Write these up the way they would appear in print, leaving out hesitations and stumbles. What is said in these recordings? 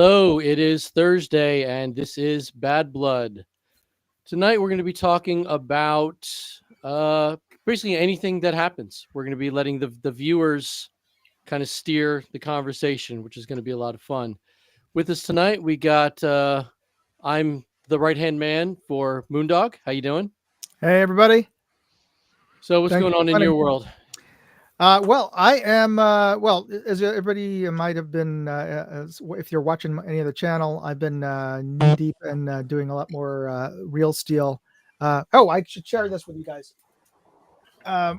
Hello, it is Thursday, and this is Bad Blood. Tonight, we're going to be talking about uh, basically anything that happens. We're going to be letting the viewers kind of steer the conversation, which is going to be a lot of fun. With us tonight, we got I'm the right hand man for Moondog. How you doing? Hey, everybody. So, what's Thanks going for on in your joining. world? Well, I am, as everybody might have been, if you're watching any of the channel, I've been knee deep and doing a lot more real steel. I should share this with you guys. I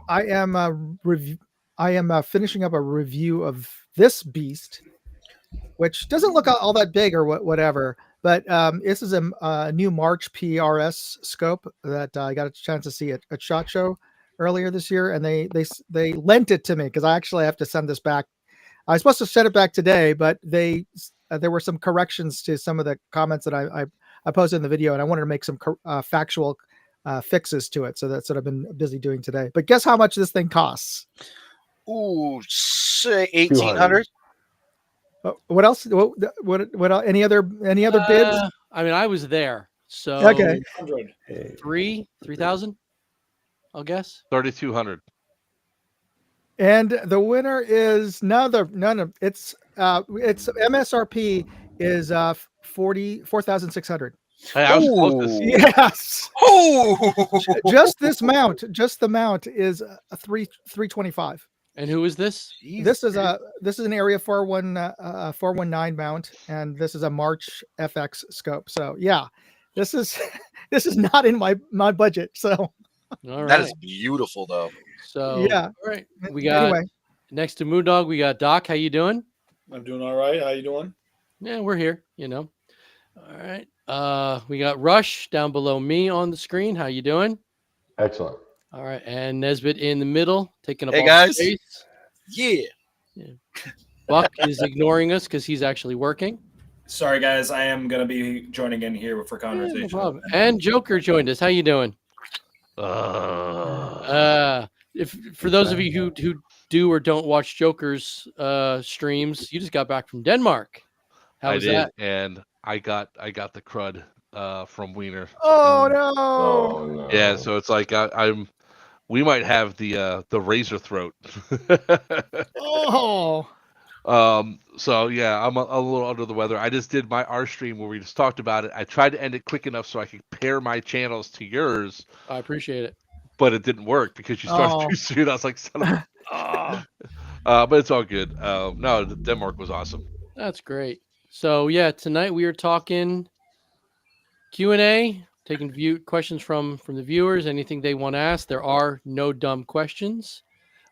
am finishing up a review of this beast, which doesn't look all that big or whatever. But this is a new March PRS scope that I got a chance to see at SHOT Show earlier this year, and they lent it to me because I actually have to send this back. I was supposed to send it back today, but there were some corrections to some of the comments that I posted in the video, and I wanted to make some factual fixes to it. So that's what I've been busy doing today. But guess how much this thing costs? Ooh, say 1,800. What else? What? Any other bids? I mean, I was there, so Okay. 3,000, I'll guess. 3,200. And the winner is none of it's MSRP is 44,600. Hey, I was close to Yes. Oh, Just this mount, just the mount is a 325. And who is this? This is an area 419 mount, and this is a March FX scope. So yeah, this is not in my budget. So All right. that is beautiful, though. So yeah. all right. We got Anyway, next to Moondog, we got Doc. How you doing? I'm doing all right. How you doing? Yeah, we're here, All right. We got Rush down below me on the screen. How you doing? Excellent. All right. And Nesbitt in the middle, taking up Hey, all guys. the space. Yeah. Buck is ignoring us because he's actually working. Sorry, guys. I am gonna be joining in here for Yeah, conversation. no problem. And Joker joined us. How you doing? If for those of you who do or don't watch Joker's streams, you just got back from Denmark. How I was did, that? and I got the crud from Wiener. oh no. Oh no. Yeah, so it's like we might have the razor throat. Oh. So yeah, I'm a little under the weather. I just did my R stream where we just talked about it. I tried to end it quick enough so I could pair my channels to yours, I appreciate it. but it didn't work because you started Oh. too soon. I was like, son of a... but it's all good. No, Denmark was awesome. That's great. So yeah, tonight we are talking Q&A, taking questions from the viewers, anything they want to ask. There are no dumb questions.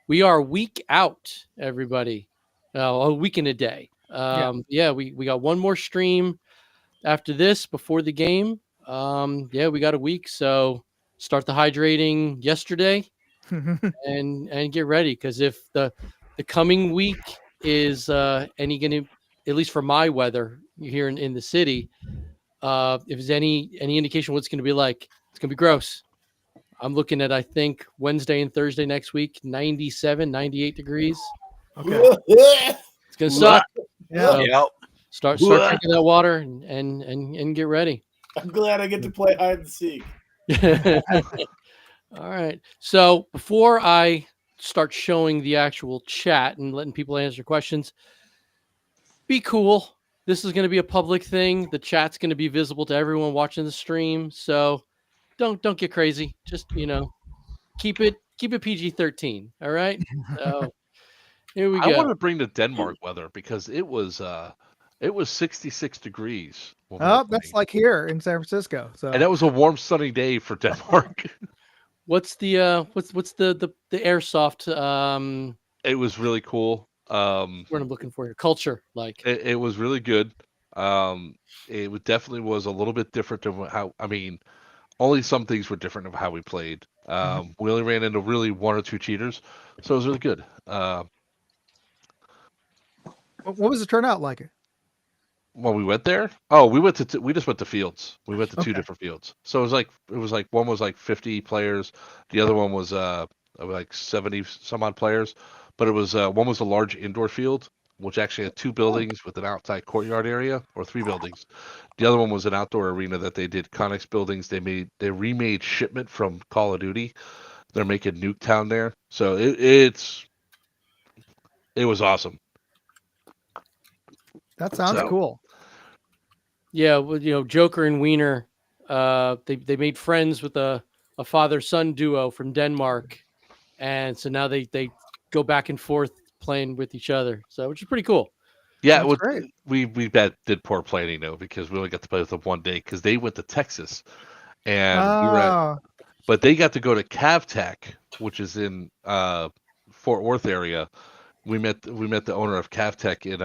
We are a week out, everybody. A week and a day. We got one more stream after this before the game. We got a week, so start the hydrating yesterday and get ready, because if the coming week is any going to, at least for my weather here in the city, if there's any indication what it's going to be like, it's going to be gross. I'm looking at, I think, Wednesday and Thursday next week, 97, 98 degrees. Okay. It's going to suck. Yeah. Yep. Start drinking that water and get ready. I'm glad I get to play hide and seek. All right. So before I start showing the actual chat and letting people answer questions, be cool. This is going to be a public thing. The chat's going to be visible to everyone watching the stream. So don't get crazy. Just, keep it PG-13. All right. So here we I go. want to bring the Denmark weather because it was 66 degrees. when we were Oh, that's playing. like here in San Francisco. So And that was a warm, sunny day for Denmark. What's the what's the airsoft It was really cool. what I'm looking for here? Culture, like. It was really good. It definitely was a little bit different than how. I mean, only some things were different of how we played. We only ran into really one or two cheaters, so it was really good. what was the turnout like? When we went there, we just went to fields. We went to two Okay. different fields. So it was like one was like 50 players, the other one was like 70 some odd players, but it was one was a large indoor field, which actually had 2 buildings with an outside courtyard area, or 3 buildings. The other one was an outdoor arena that they did Connex buildings. They remade Shipment from Call of Duty. They're making Nuketown there, so it was awesome. That sounds So- cool. Yeah, well, Joker and Wiener, they made friends with a father-son duo from Denmark, and so now they go back and forth playing with each other. So, which is pretty cool. Yeah, That's great. we did poor planning though, because we only got to play with them one day because they went to Texas, and we were Oh, but they got to go to CavTech, which is in Fort Worth area. We met the owner of CavTech in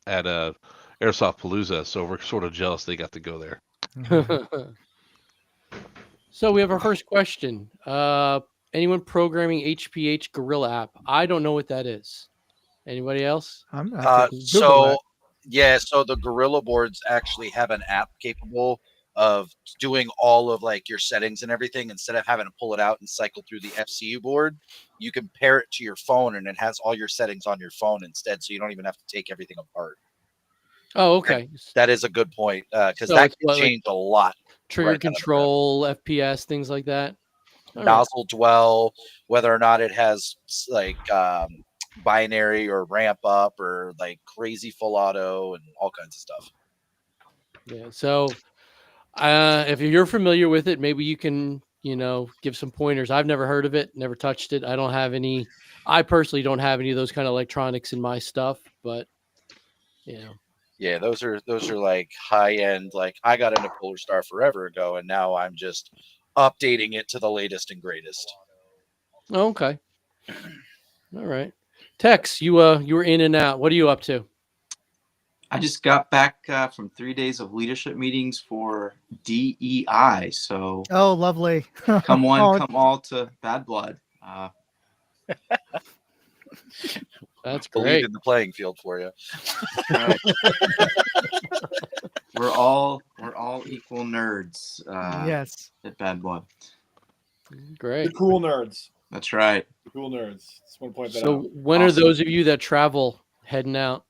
at Airsoft Palooza, so we're sort of jealous they got to go there. So we have our first question. Anyone programming HPH Gorilla app? I don't know what that is. Anybody else? I'm gonna have to Google So that. yeah, so the Gorilla boards actually have an app capable of doing all of like your settings and everything. Instead of having to pull it out and cycle through the FCU board, you can pair it to your phone and it has all your settings on your phone instead, so you don't even have to take everything apart. Oh, okay. That is a good point, because So that it's can what, like change a lot. Trigger right out of the control, FPS, things like that. All right. Nozzle dwell, whether or not it has like binary or ramp up or like crazy full auto and all kinds of stuff. Yeah. So, if you're familiar with it, maybe you can, give some pointers. I've never heard of it, never touched it. I personally don't have any of those kind of electronics in my stuff, but Yeah, those are like high end. Like I got into Polar Star forever ago, and now I'm just updating it to the latest and greatest. Oh, okay. All right. Tex, you were in and out. What are you up to? I just got back from 3 days of leadership meetings for DEI. So Oh, lovely. come one, Oh, come all to Bad Blood. That's Believe great. in the playing field for you. Right. We're all equal nerds yes. at Bad Blood. Great. The cool nerds. That's right. The cool nerds. Just want to point that So out. when Awesome. are those of you that travel heading out?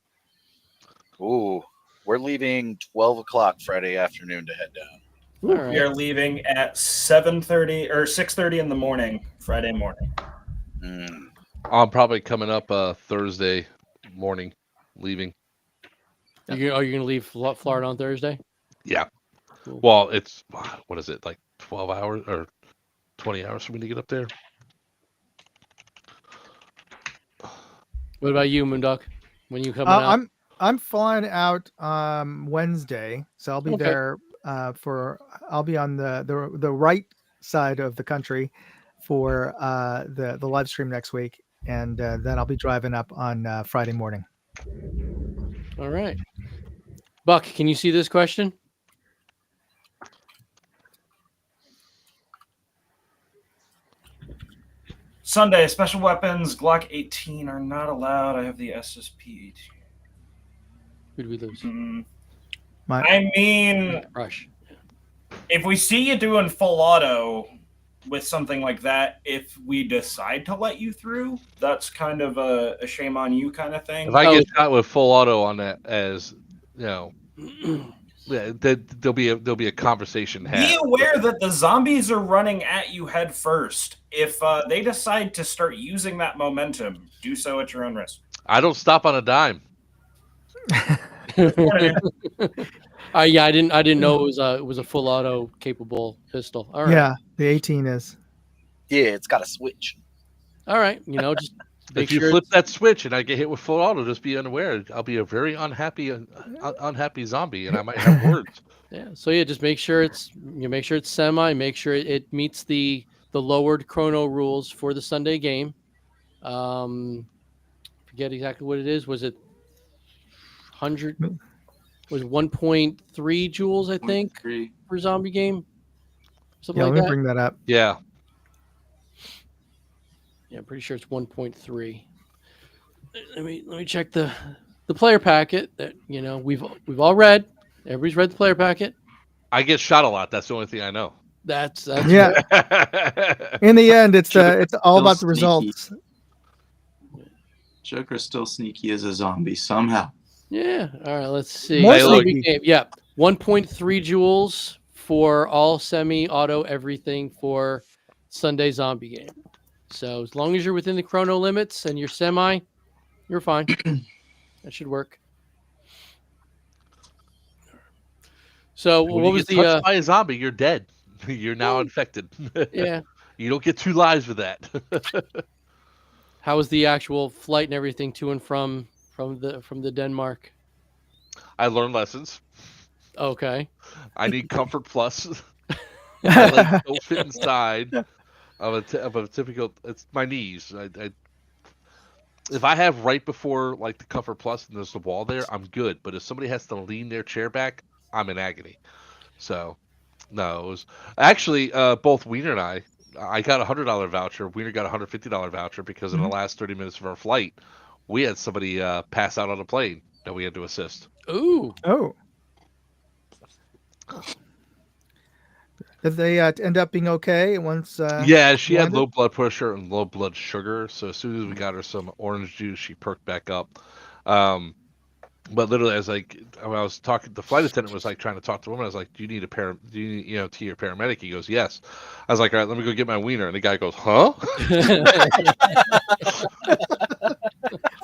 Ooh, we're leaving 12 o'clock Friday afternoon to head down. All We right. are leaving at 7:30 or 6:30 in the morning, Friday morning. Mm. I'm probably coming up Thursday morning, leaving. Are you going to leave Florida on Thursday? Yeah. Cool. Well, it's what is it, like 12 hours or 20 hours for me to get up there? What about you, Moondog? When you coming out? I'm flying out Wednesday, so I'll be Okay. there I'll be on the right side of the country for the live stream next week, and then I'll be driving up on Friday morning. All right. Buck, can you see this question? Sunday, special weapons, Glock 18 are not allowed. I have the SSP 18. Who did we lose? I mean, Rush. if we see you doing full auto with something like that, if we decide to let you through, that's kind of a shame on you kind of thing. If I get shot with full auto on that, as yeah, there'll be a conversation had. Be aware that the zombies are running at you head first. If they decide to start using that momentum, do so at your own risk. I don't stop on a dime. Yeah, I didn't know it was a full auto capable pistol. All right. Yeah, the 18 is. Yeah, it's got a switch. All right. Just make If you sure flip that switch and I get hit with full auto, just be unaware. I'll be a very unhappy zombie, and I might have words. Yeah. So yeah, just make sure it's semi. Make sure it meets the lowered chrono rules for the Sunday game. Forget exactly what it is. Was it 100? Was 1.3 joules, I think, 3. for zombie game. Something Yeah, like let me that. bring that up. Yeah. Yeah, I'm pretty sure it's 1.3. Let me check the player packet that we've all read. Everybody's read the player packet. I get shot a lot. That's the only thing I know. That's Yeah. In the end, it's all about the Still sneaky. results. Joker's still sneaky as a zombie somehow. Yeah. All right. Let's see. More Zombie sneaky. game. Yeah. 1.3 joules for all semi-auto everything for Sunday zombie game. So as long as you're within the chrono limits and you're semi, you're fine. That should work. So When what you was get the touched by a zombie, you're dead. You're now infected. yeah? You don't get 2 lives with that. How was the actual flight and everything to and from the Denmark? I learned lessons. Okay. I need Comfort Plus. My legs don't fit inside of a typical. It's my knees. If I have right before like the Comfort Plus and there's the wall there, I'm good. But if somebody has to lean their chair back, I'm in agony. So, no, it was actually both Wiener and I got a $100 voucher. Wiener got a $150 voucher because in the last 30 minutes of our flight, we had somebody pass out on a plane that we had to assist. Ooh. Oh. Did they end up being okay once? Yeah, she had landed? low blood pressure and low blood sugar. So as soon as we got her some orange juice, she perked back up. But literally, I was talking, the flight attendant was like trying to talk to the woman. I was like, "Do you need do you need, to your paramedic?" He goes, "Yes." I was like, "All right, let me go get my wiener." And the guy goes, "Huh?"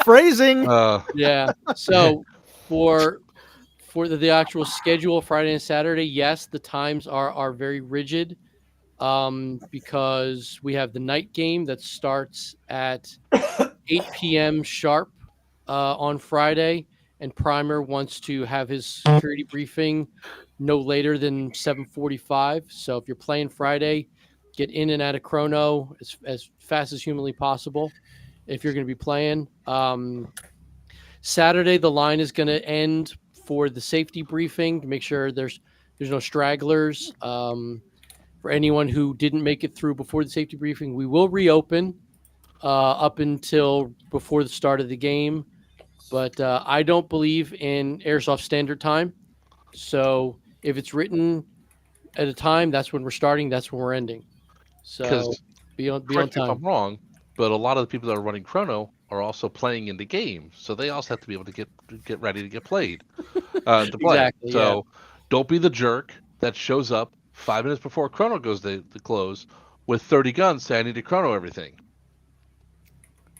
Phrasing. Yeah. So for the actual schedule, Friday and Saturday, yes, the times are very rigid, because we have the night game that starts at 8 p.m. sharp on Friday, and Primer wants to have his security briefing no later than 7:45. So if you're playing Friday, get in and out of chrono as fast as humanly possible. If you're going to be playing Saturday, the line is going to end for the safety briefing to make sure there's no stragglers. For anyone who didn't make it through before the safety briefing, we will reopen up until before the start of the game. But I don't believe in Airsoft Standard Time. So if it's written at a time, that's when we're starting. That's when we're ending. So Because be on correct me if time. I'm wrong, but a lot of the people that are running chrono are also playing in the game, so they also have to be able to get ready to get played to play. Exactly, So don't be the jerk that shows up 5 minutes before chrono goes to close with 30 guns saying I need to chrono everything.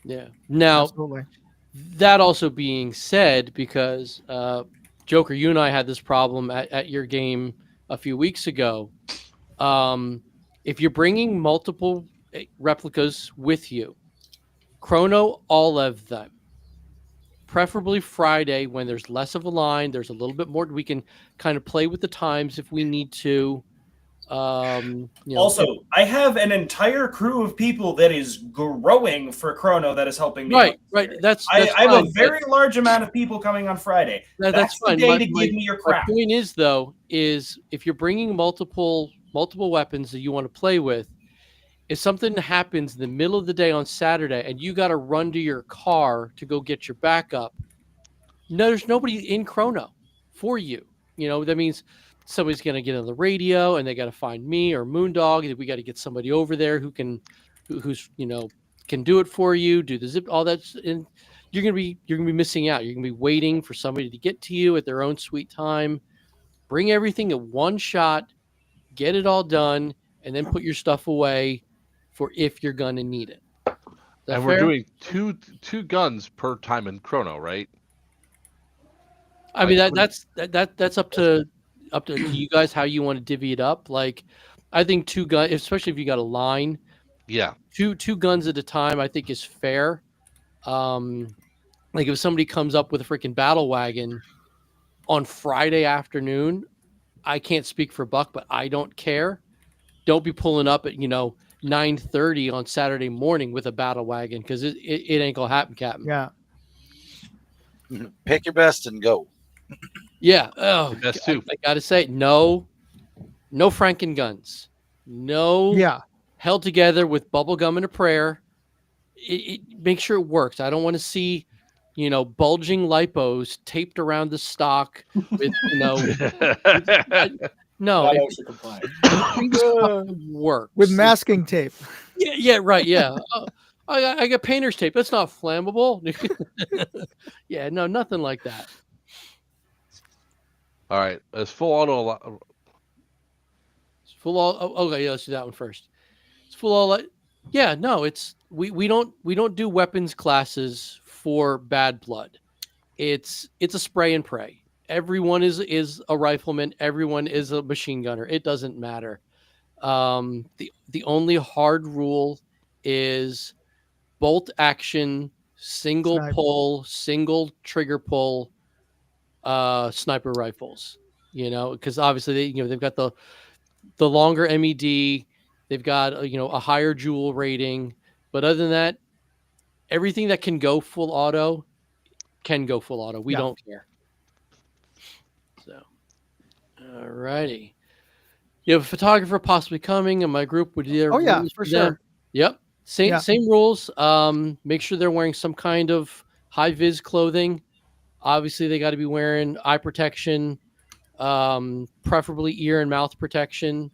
Yeah. Now, Absolutely. that also being said, because Joker, you and I had this problem at your game a few weeks ago. If you're bringing multiple replicas with you, chrono all of them. Preferably Friday when there's less of a line. There's a little bit more. We can kind of play with the times if we need to. Also, I have an entire crew of people that is growing for chrono that is helping me. Right. That's I have fine, a very large amount of people coming on Friday. that's the fine. day My- to give me your My crap. point is, though, is if you're bringing multiple weapons that you want to play with, if something happens in the middle of the day on Saturday and you got to run to your car to go get your backup, there's nobody in chrono for you. That means somebody's going to get on the radio and they got to find me or Moondog. We got to get somebody over there who's can do it for you, do the zip, all that. And you're going to be missing out. You're going to be waiting for somebody to get to you at their own sweet time. Bring everything at one shot, get it all done, and then put your stuff away for if you're going to need it. Is that And we're fair? doing two guns per time in chrono, right? I mean, like, that's up to you guys how you want to divvy it up. Like, I think 2 guns, especially if you got a line, Yeah. two guns at a time, I think is fair. Like if somebody comes up with a freaking battle wagon on Friday afternoon, I can't speak for Buck, but I don't care. Don't be pulling up at 9:30 on Saturday morning with a battle wagon because it ain't gonna happen, Captain. Yeah. Pick your best and go. Yeah. Oh, Best too. I gotta say, no Franken guns, no. Yeah. Held together with bubble gum and a prayer. Make sure it works. I don't want to see, bulging lipos taped around the stock with, no. It works With masking tape. Yeah, right. Yeah. I got painter's tape. That's not flammable. Yeah, no, nothing like that. All right, as full auto. It's full all. Oh, okay, yeah, let's do that one first. It's full all. Yeah, no, it's we don't do weapons classes for bad blood. It's a spray and pray. Everyone is a rifleman. Everyone is a machine gunner. It doesn't matter. The only hard rule is bolt action, single Sniper. pull, single trigger pull, sniper rifles. Because obviously they've got the longer MED, they've got a higher jewel rating, but other than that, everything that can go full auto can go full auto. We Yeah. don't care. So, all righty. You have a photographer possibly coming, and my group would either. Oh yeah, for sure. Yep. Same Yeah. same rules. Make sure they're wearing some kind of high vis clothing. Obviously, they got to be wearing eye protection, preferably ear and mouth protection,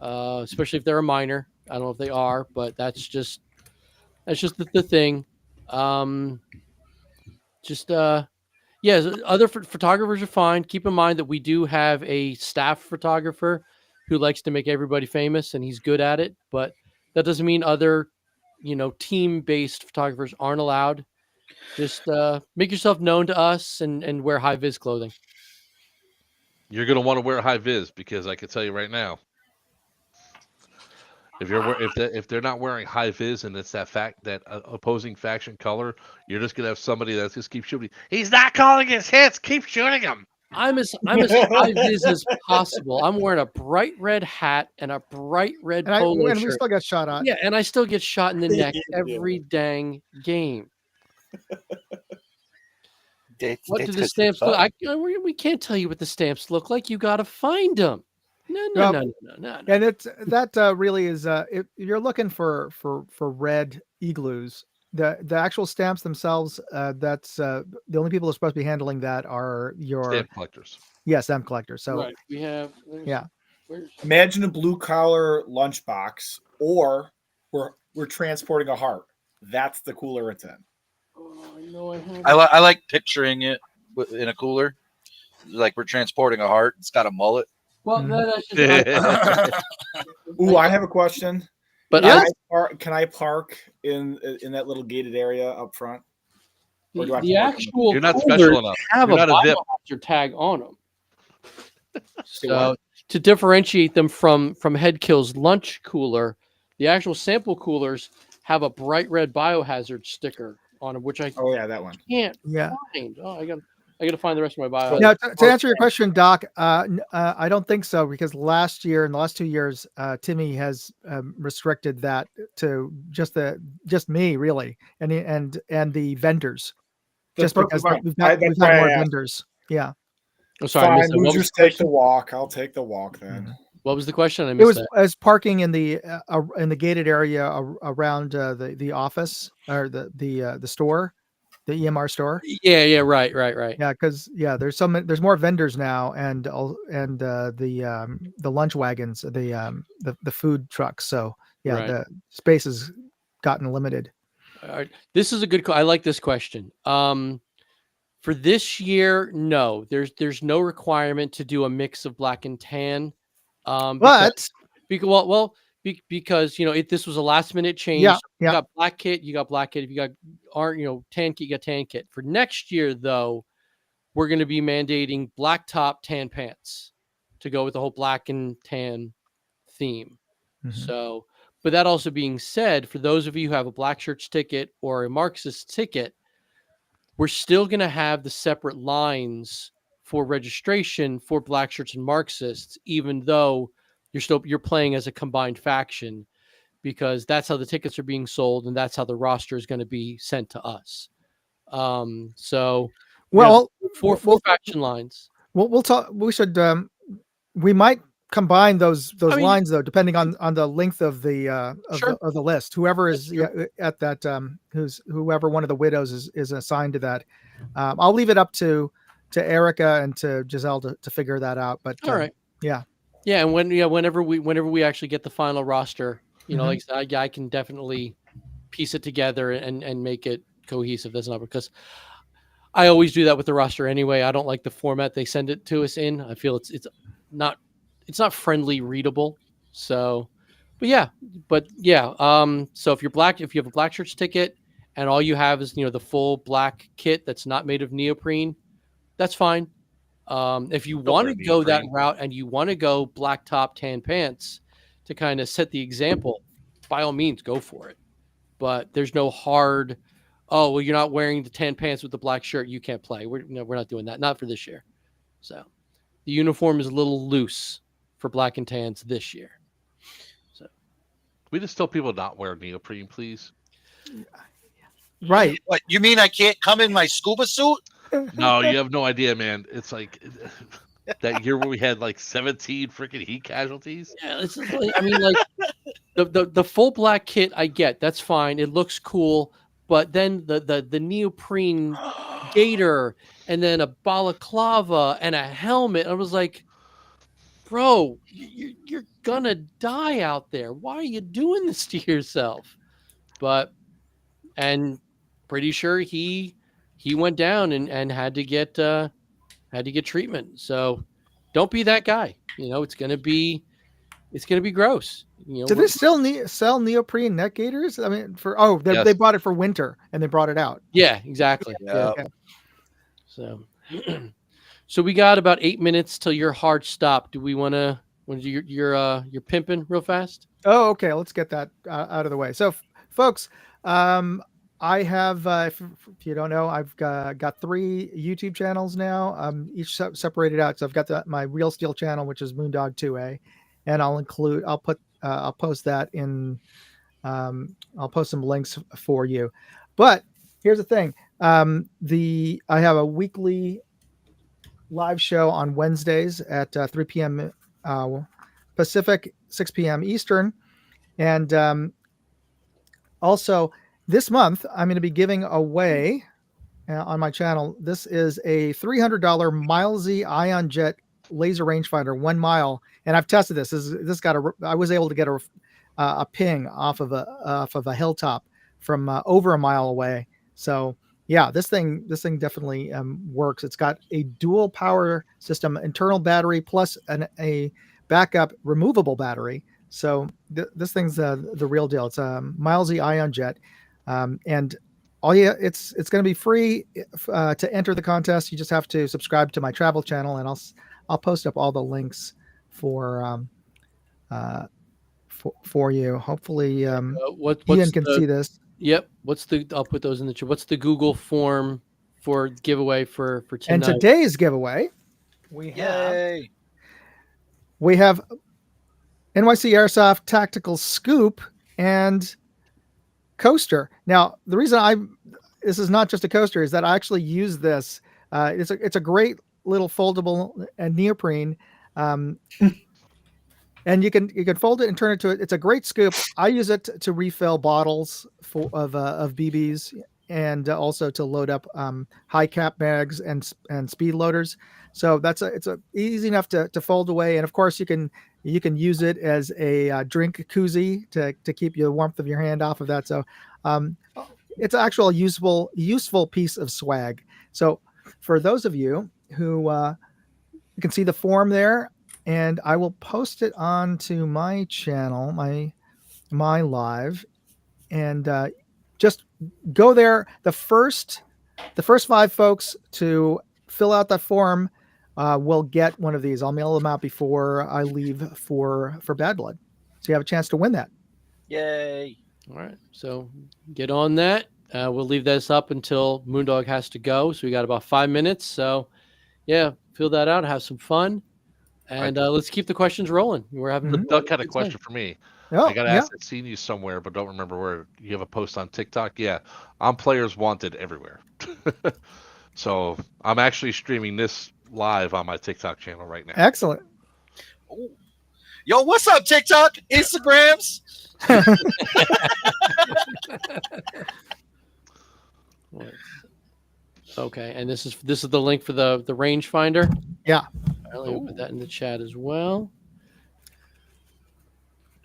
especially if they're a minor. I don't know if they are, but that's just the thing. Other photographers are fine. Keep in mind that we do have a staff photographer who likes to make everybody famous, and he's good at it. But that doesn't mean other, team-based photographers aren't allowed. Just make yourself known to us and wear high vis clothing. You're gonna want to wear high vis because I can tell you right now, if they're not wearing high vis and it's that opposing faction color, you're just gonna have somebody that's just keep shooting. He's not calling his hits. Keep shooting him. I'm as high vis as possible. I'm wearing a bright red hat and a bright red And, polo and we shirt. still got shot at. Yeah, and I still get shot in the neck every dang game. What do the stamps look? We can't tell you what the stamps look like. You got to find them. No. And it's that really is if you're looking for red igloos, the actual stamps themselves, that's the only people who are supposed to be handling that are your Stamp collectors. stamp collectors. So right, we have. Yeah. Imagine a blue collar lunchbox, or we're transporting a heart. That's the cooler it's in. Oh, I know I have. I like picturing it in a cooler, like we're transporting a heart. It's got a mullet. Well, that's just. Ooh, I have a question. But Can I park in that little gated area up front? Or do I have the to park in actual You're not coolers special enough. have You're a not a VIP. biohazard tag on them. Say So what? to differentiate them from Headkill's lunch cooler, the actual sample coolers have a bright red biohazard sticker on them, which I Oh yeah, that one. can't yeah. find. Oh, I got to find the rest of my biohazard. Now, to answer your question, Doc, I don't think so because in the last 2 years, Timmy has restricted that to just me really, and the vendors, That's just because perfectly fine. we've got That's more why I asked. vendors. Yeah, I'm sorry, I missed Fine, that. What was losers the take the question? walk. I'll take the walk then. What was the question? I it missed was that. as parking in the gated area around the office or the store, the EMR store. Yeah, right. Yeah, because there's more vendors now, and the lunch wagons, the food trucks. So yeah, Right. the space has gotten limited. All right. This is a good. I like this question. For this year, no, there's no requirement to do a mix of black and tan. But Because this was a last minute change. Yeah, So you yeah. got black kit, you got black kit. If you got tan kit, you got tan kit. For next year, though, we're going to be mandating black top, tan pants to go with the whole black and tan theme. Mhm. So, but that also being said, for those of you who have a black shirts ticket or a Marxist ticket, we're still going to have the separate lines for registration for black shirts and Marxists, even though you're playing as a combined faction, because that's how the tickets are being sold and that's how the roster is going to be sent to us. So well, four faction lines. we'll talk. We should. We might combine those I mean- lines though, depending on the length of the Sure. of the list. Whoever is at that, whoever one of the widows is assigned to that. I'll leave it up to Erica and to Giselle to figure that out. But All right. yeah. Yeah, and whenever we actually get the final roster, Mhm. like I said, I can definitely piece it together and make it cohesive. That's not because I always do that with the roster anyway. I don't like the format they send it to us in. I feel it's not friendly readable. So, but yeah. So if you have a Black Shirts ticket and all you have is the full black kit that's not made of neoprene, that's fine. If you want to go that route and you want to go black top, tan pants to kind of set the example, by all means, go for it. But there's no hard, oh, well, you're not wearing the tan pants with the black shirt, you can't play. We're not doing that. Not for this year. So the uniform is a little loose for black and tans this year. So We just tell people not wear neoprene, please. Right. What you mean? I can't come in my scuba suit? No, you have no idea, man. It's like that year where we had like 17 freaking heat casualties. yeah, it's like, I mean, like the full black kit, I get that's fine. It looks cool, but then the neoprene gaiter and then a balaclava and a helmet. I was like, bro, you're gonna die out there. Why are you doing this to yourself? And pretty sure he went down and had to get treatment. So don't be that guy. It's gonna be gross. Do they still sell neoprene neck gaiters? I mean, Yes. they bought it for winter and they brought it out. Yeah, exactly. Yeah. Okay. So, so we got about 8 minutes till your hard stop. Do we want to do your pimping real fast? Oh, okay. Let's get that out of the way. So, folks, I have, if you don't know, I've got 3 YouTube channels now, each separated out. So I've got my Real Steel channel, which is Moondog 2A, and I'll post that in, I'll post some links for you. But here's the thing. I have a weekly live show on Wednesdays at 3 p.m. Pacific, 6 p.m. Eastern. And also, this month, I'm going to be giving away on my channel. This is a $300 Milesy IonJet laser rangefinder, 1 mile, and I've tested this. I was able to get a ping off of a hilltop from over a mile away. So yeah, this thing definitely works. It's got a dual power system, internal battery plus a backup removable battery. So this thing's the real deal. It's a Milesy IonJet. And it's going to be free to enter the contest. You just have to subscribe to my travel channel, and I'll post up all the links for you. Hopefully, Ian can see this. Yep. I'll put those in the chat. What's the Google form for giveaway for tonight? And today's giveaway, we Yay! have NYC Airsoft Tactical Scoop and coaster. Now, the reason this is not just a coaster is that I actually use this. It's a great little foldable and neoprene, and you can fold it and turn it to it. It's a great scoop. I use it to refill bottles of BBs and also to load up high cap bags and speed loaders. So it's easy enough to fold away, and of course you can use it as a drink koozie to keep the warmth of your hand off of that. So it's an actual useful piece of swag. So for those of you who you can see the form there, and I will post it onto my channel, my live, and just go there. The first 5 folks to fill out that form will get one of these. I'll mail them out before I leave for Bad Blood, so you have a chance to win that. Yay! All right, so get on that. We'll leave this up until Moondog has to go, so we got about 5 minutes. So yeah, fill that out, have some fun, and let's keep the questions rolling. We're having Mm-hmm. Doug had a question for me. Oh, I got to ask, I've seen you somewhere, but don't remember where. You have a post on TikTok? Yeah, I'm Players Wanted everywhere. So I'm actually streaming this live on my TikTok channel right now. Excellent. Ooh. Yo, what's up, TikTok, Instagrams? Okay, and this is the link for the rangefinder. Yeah. Let me put that in the chat as well.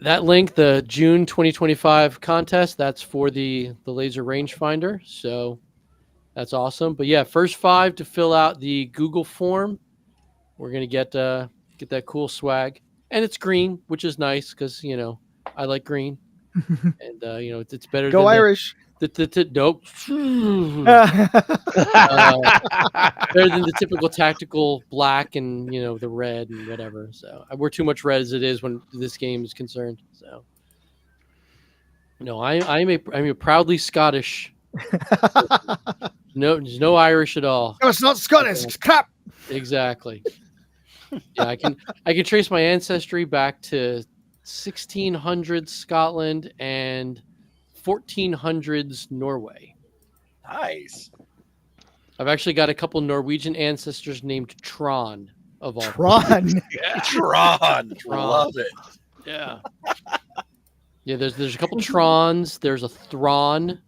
that link, the June 2025 contest, that's for the laser rangefinder. So that's awesome. But yeah, first 5 to fill out the Google form, we're gonna get that cool swag, and it's green, which is nice because I like green, and it's better Go than Irish. nope. Better than the typical tactical black and the red and whatever. So we're too much red as it is when this game is concerned. So no, I'm a proudly Scottish. No, there's no Irish at all. No, it's not Scottish. It's crap. Exactly. Yeah, I can trace my ancestry back to 1600s Scotland and 1400s Norway. Nice. I've actually got a couple Norwegian ancestors named Tron of all. Tron. Tron. Love it. Yeah. Yeah, there's a couple Trons. There's a Thrawn.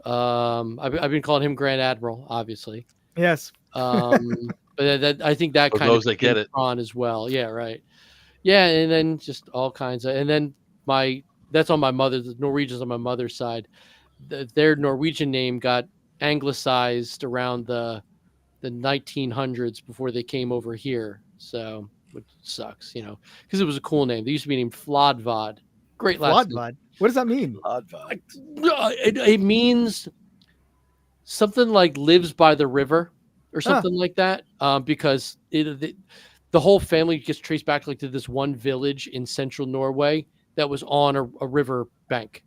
I've been calling him Grand Admiral, obviously. Yes. But I think that For kind those of that get it. Thrawn as well. Yeah, right. Yeah, and then just all kinds of, and then that's on my mother. The Norwegians on my mother's side. Their Norwegian name got anglicized around the 1900s before they came over here. So, which sucks, because it was a cool name. They used to be named Flodvad. Great last name. Flodvad. What does that mean? It means something like lives by the river or something like that. Because the whole family gets traced back to this one village in central Norway that was on a river bank.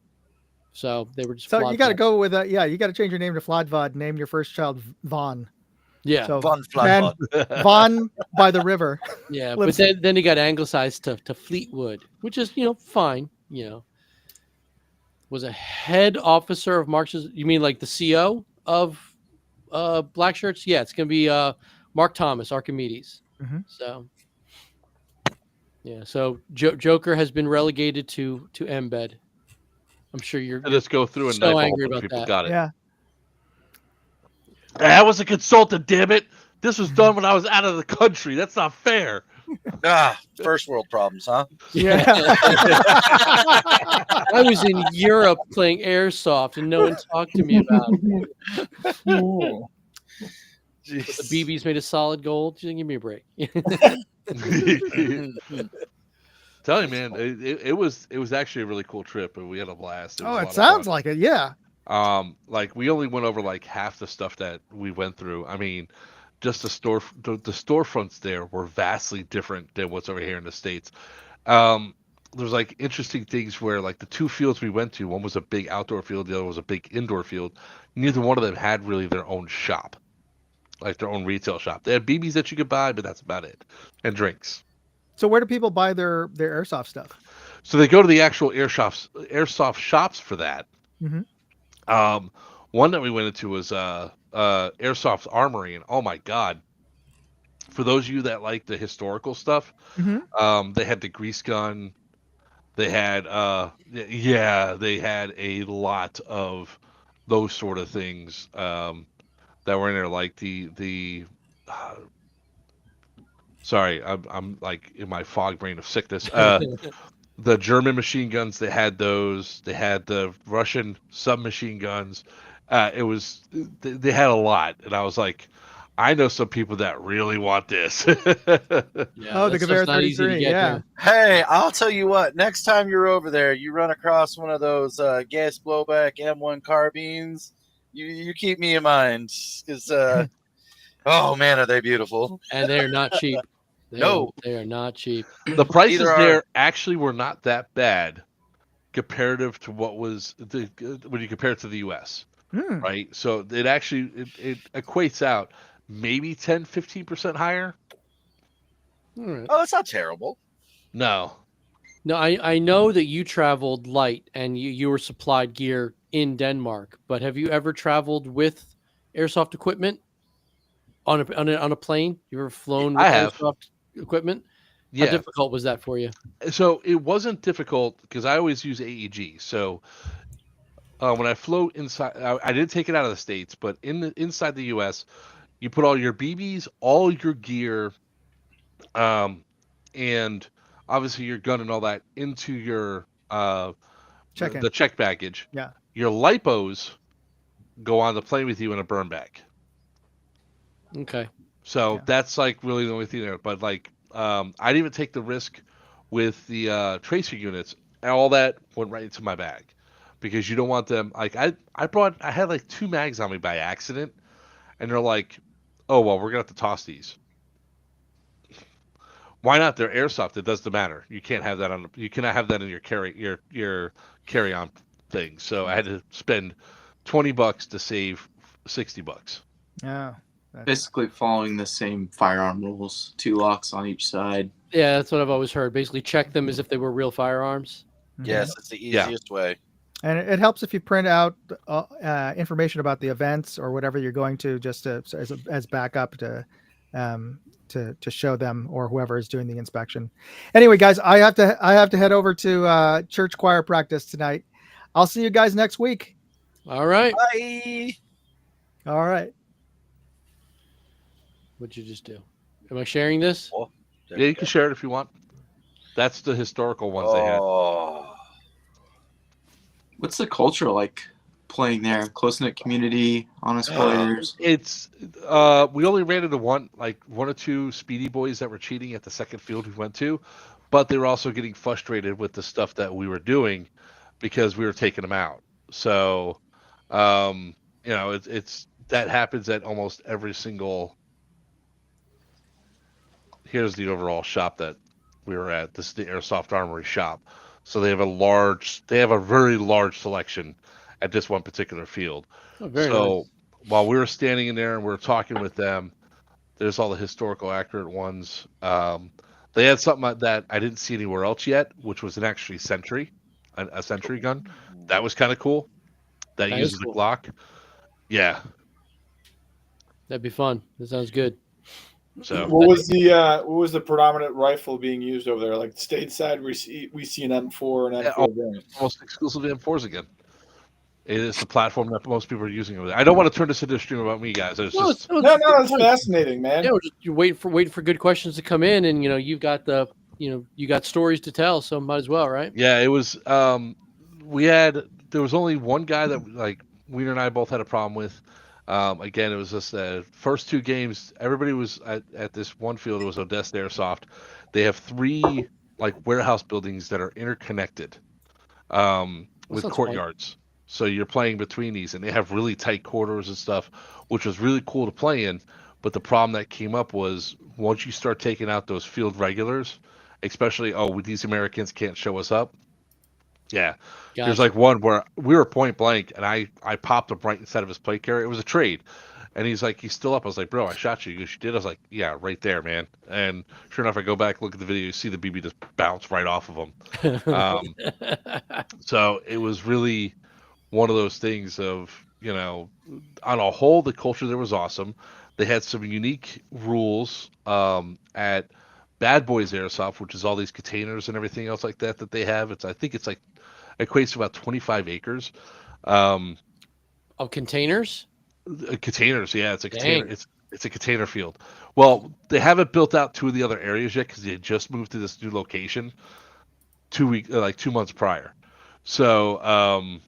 So they were just. So you got to go with you got to change your name to Flodvad. Name your first child Vaughn. Yeah. So Von man, Vaughn by the river. Yeah, Lives- but then he got anglicized to Fleetwood, which is fine. Was a head officer of Marx's. You mean like the CO of Black Shirts? Yeah, it's gonna be Mark Thomas, Archimedes. Mhm. So yeah, so Joker has been relegated to embed. I'm sure you're Let's go through and so knife all angry the about people that. got it. Yeah. I was a consultant, damn it. This was done when I was out of the country. That's not fair. First world problems, huh? Yeah. I was in Europe playing airsoft, and no one talked to me about it. Jeez. The BB's made of solid gold. Give me a break. Tell you, man, it was actually a really cool trip, and we had a blast. Oh, it sounds like it. Yeah. Like we only went over like half the stuff that we went through. I mean, just the storefronts there were vastly different than what's over here in the States. There's like interesting things where like the 2 fields we went to, one was a big outdoor field, the other was a big indoor field. Neither one of them had really their own shop, like their own retail shop. They had BBs that you could buy, but that's about it, and drinks. So where do people buy their airsoft stuff? So they go to the actual airsoft shops for that. Mhm. One that we went into was Airsoft Armory, and oh my god! For those of you that like the historical stuff, they had the grease gun. They had they had a lot of those sort of things that were in there, like the sorry, I'm like in my fog brain of sickness. The German machine guns, they had those. They had the Russian submachine guns. They had a lot, and I was like, I know some people that really want this. Yeah, Oh, the that stuff's Gewehr not easy to 33, get yeah. here. Hey, I'll tell you what. Next time you're over there, you run across one of those gas blowback M1 carbines. You keep me in mind, because oh man, are they beautiful? And they're not cheap. They are not cheap. The prices Neither are- there actually were not that bad comparative to what was when you compare it to the U.S. Hmm. Right? So it actually it equates out maybe 10-15% higher. All right. Oh, that's not terrible. No. No, I know that you traveled light and you were supplied gear in Denmark, but have you ever traveled with airsoft equipment on a plane? You ever flown with I have. airsoft equipment? Yeah. How difficult was that for you? So it wasn't difficult because I always use AEG. So when I flew inside, I didn't take it out of the States, but inside the U.S., you put all your BBs, all your gear, and obviously your gun and all that into your Check in. the check baggage. Yeah. Your lipos go on the plane with you in a burn bag. Okay. So Yeah. that's like really the only thing there. But like, I didn't even take the risk with the tracer units. And all that went right into my bag because you don't want them. Like I had like 2 mags on me by accident, and they're like, oh well, we're gonna have to toss these. Why not? They're airsoft. It doesn't matter. You can't have that on. You cannot have that in your carry on thing. So I had to spend $20 to save $60. Yeah. Basically following the same firearm rules, 2 locks on each side. Yeah, that's what I've always heard. Basically, check them as if they were real firearms. Mhm. Yes, it's the Yeah. easiest way. And it helps if you print out information about the events or whatever you're going to, just to, as backup to show them or whoever is doing the inspection. Anyway, guys, I have to head over to church choir practice tonight. I'll see you guys next week. All right. Bye. All right. What'd you just do? Am I sharing this? There Yeah, we you go. can share it if you want. That's the historical ones they had. Oh, What's the culture like playing there? Close knit community, honest players. It's we only ran into one or two speedy boys that were cheating at the second field we went to, but they were also getting frustrated with the stuff that we were doing because we were taking them out. So, it's that happens at almost every single. Here's the overall shop that we were at. This is the Airsoft Armory shop. So they have a very large selection at this one particular field. Oh, very So nice. while we were standing in there and we were talking with them, there's all the historical accurate ones. They had something that I didn't see anywhere else yet, which was an actually Sentry, a Sentry gun. That was kind of cool. That That is uses cool. a Glock. Yeah. That'd be fun. That sounds good. So What was the predominant rifle being used over there? Like stateside, we see an M4 and Yeah, M4 variant. almost exclusively M4s again. It is the platform that most people are using over there. I don't want to turn this into a stream about me, guys. It's No, just No, it's fascinating, man. Yeah, you're waiting for good questions to come in, and you've got you got stories to tell, so might as well, right? yeah. It was there was only one guy that like Wiener and I both had a problem with. Again, it was just the first 2 games. Everybody was at this one field. It was Odessa Airsoft. They have 3 like warehouse buildings that are interconnected with sounds fun. courtyards. So you're playing between these, and they have really tight corridors and stuff, which was really cool to play in. But the problem that came up was once you start taking out those field regulars, especially these Americans can't show us up. Yeah. There's Gotcha. like one where we were point blank and I popped him right inside of his plate carrier. It was a trade. And he's like, he's still up. I was like, bro, I shot you. He goes, you did? I was like, yeah, right there, man. And sure enough, I go back, look at the video, you see the BB just bounce right off of him. So it was really one of those things of, on a whole, the culture there was awesome. They had some unique rules at Bad Boys Airsoft, which is all these containers and everything else like that they have. I think it's like equates to about 25 acres. Of containers? Containers, yeah, it's a container. Dang. It's a container field. Well, they haven't built out 2 of the other areas yet because they just moved to this new location 2 months prior. So,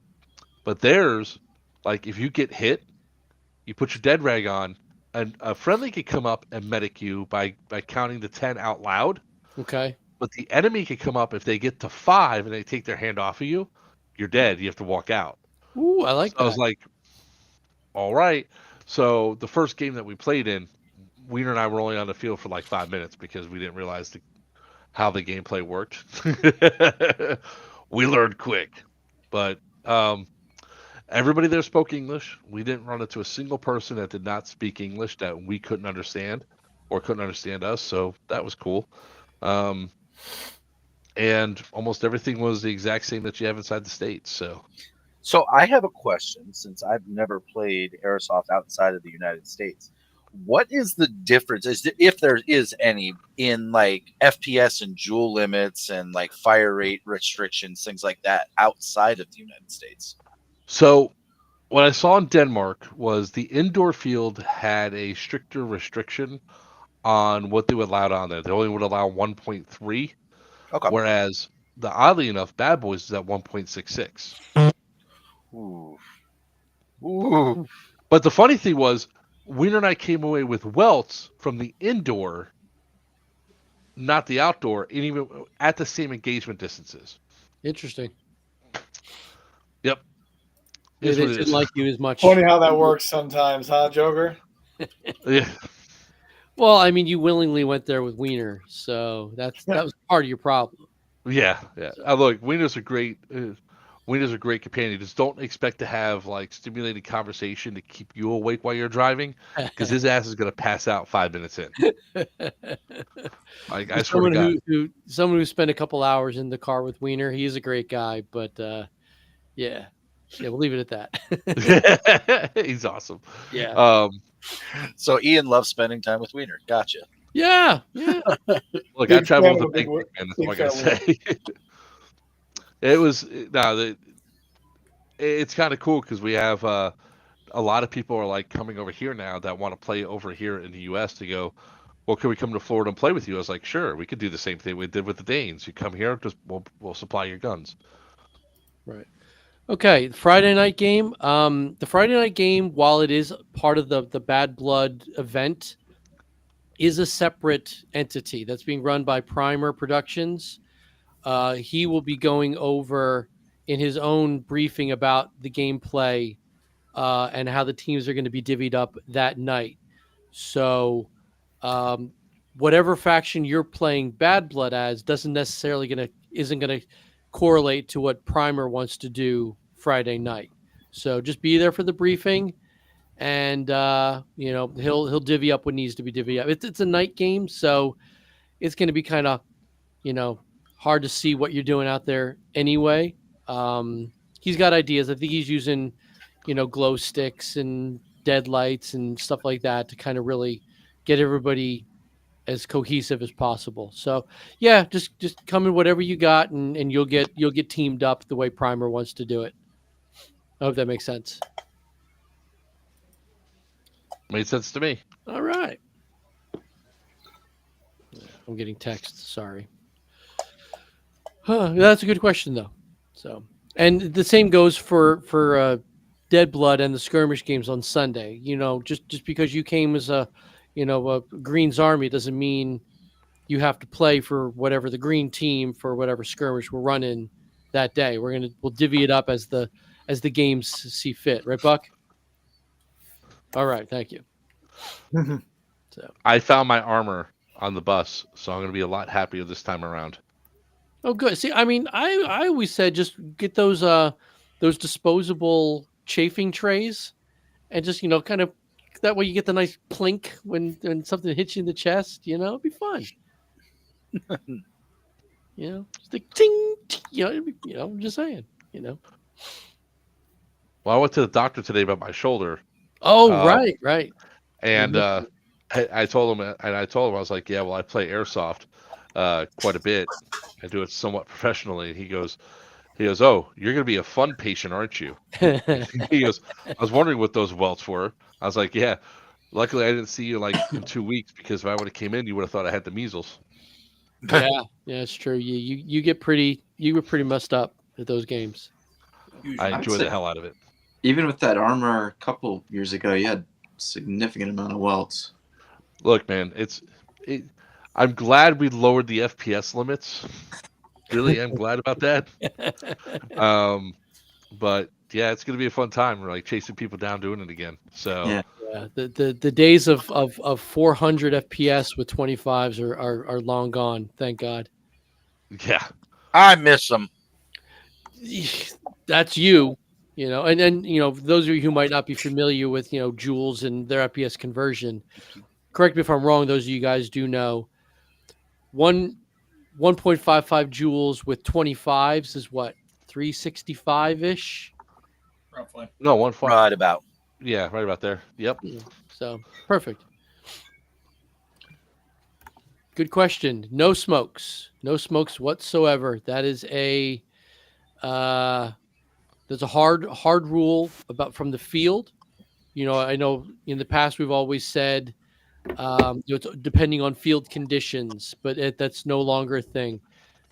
but there's like if you get hit, you put your dead rag on, and a friendly could come up and medic you by counting to 10 out loud. Okay. But the enemy could come up if they get to 5 and they take their hand off of you, you're dead. You have to walk out. Ooh, I like So I was that. like, all right. So the first game that we played in, Wiener and I were only on the field for like 5 minutes because we didn't realize how the gameplay worked. We learned quick. But everybody there spoke English. We didn't run into a single person that did not speak English that we couldn't understand or couldn't understand us. So that was cool. And almost everything was the exact same that you have inside the States. So I have a question since I've never played airsoft outside of the United States. What is the difference, if there is any, in like FPS and joule limits and like fire rate restrictions, things like that outside of the United States? So what I saw in Denmark was the indoor field had a stricter restriction on what they would allow on there. They only would allow 1.3 Okay. Whereas oddly enough, Bad Boys is at 1.66. Ooh. Ooh. But the funny thing was, Wiener and I came away with welts from the indoor, not the outdoor, and even at the same engagement distances. Interesting. Yep. They Is what it didn't is. like you as much. Funny how that works sometimes, huh, Joker? Yeah. Well, I mean, you willingly went there with Wiener, so that was part of your problem. Yeah. Look, Wiener's a great companion. Just don't expect to have like stimulating conversation to keep you awake while you're driving, because his ass is gonna pass out 5 minutes in. I swear to God. Someone who spent a couple hours in the car with Wiener, he's a great guy, but yeah, we'll leave it at that. He's awesome. Yeah. So Ian loves spending time with Wiener. Gotcha. Yeah. Look, Big I traveled fan with of a a big big man. That's all I big gotta fan say. It was it's kind of cool because we have a lot of people are like coming over here now that want to play over here in the U.S. to go. Well, can we come to Florida and play with you? I was like, sure, we could do the same thing we did with the Danes. You come here, just we'll supply your guns. Right. Okay, Friday night game. The Friday night game, while it is part of the Bad Blood event, is a separate entity that's being run by Primer Productions. He will be going over in his own briefing about the gameplay and how the teams are going to be divvied up that night. So, whatever faction you're playing Bad Blood as isn't going to correlate to what Primer wants to do Friday night. So just be there for the briefing, and he'll divvy up what needs to be divvied up. It's a night game, so it's going to be kind of hard to see what you're doing out there anyway. He's got ideas. I think he's using glow sticks and deadlights and stuff like that to kind of really get everybody as cohesive as possible. So yeah, just come in whatever you got, and you'll get teamed up the way Primer wants to do it. I hope that makes sense. Made sense to me. All right. I'm getting texts. Sorry. That's a good question though. So, and the same goes for Dead Blood and the skirmish games on Sunday. Just because you came as a Green's Army doesn't mean you have to play for whatever the green team for whatever skirmish we're running that day. We'll divvy it up as the games see fit, right, Buck? All right, thank you. So I found my armor on the bus, so I'm going to be a lot happier this time around. Oh, good. See, I mean, I always said just get those disposable chafing trays, and just kind of that way you get the nice plink when something hits you in the chest. It'd be fun. Just a ting. I'm just saying. Well, I went to the doctor today about my shoulder. Oh, right. And I told him, I was like, yeah, well, I play airsoft quite a bit. I do it somewhat professionally. And he goes, oh, you're going to be a fun patient, aren't you? He goes, I was wondering what those welts were. I was like, yeah. Luckily, I didn't see you like in 2 weeks, because if I would have came in, you would have thought I had the measles. Yeah, it's true. You were pretty messed up at those games. I enjoy the hell out of it. Even with that armor a couple years ago, you had a significant amount of welts. Look, man, I'm glad we lowered the FPS limits. Really, I'm glad about that. But yeah, it's gonna be a fun time. We're like chasing people down, doing it again. So yeah. The days of 400 FPS with 25s are long gone. Thank God. Yeah, I miss them. That's you. And then those of you who might not be familiar with joules and their FPS conversion. Correct me if I'm wrong. Those of you guys do know 1.55 joules with 25s is what, 365-ish? Roughly. no, 1.5. Right about. Yeah, right about there. Yep. So perfect. Good question. No smokes whatsoever. That is there's a hard rule from the field. I know in the past we've always said depending on field conditions, but that's no longer a thing.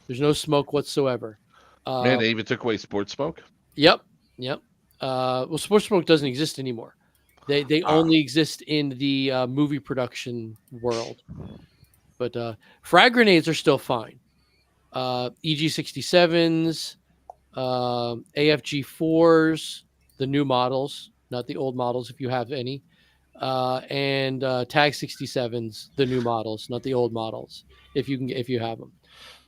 There's no smoke whatsoever. Man, they even took away sports smoke. Yep. Well, sports smoke doesn't exist anymore. They only exist in the movie production world. But frag grenades are still fine. EG67s, AFG4s, the new models, not the old models if you have any, and Tag 67s, the new models, not the old models if you have them.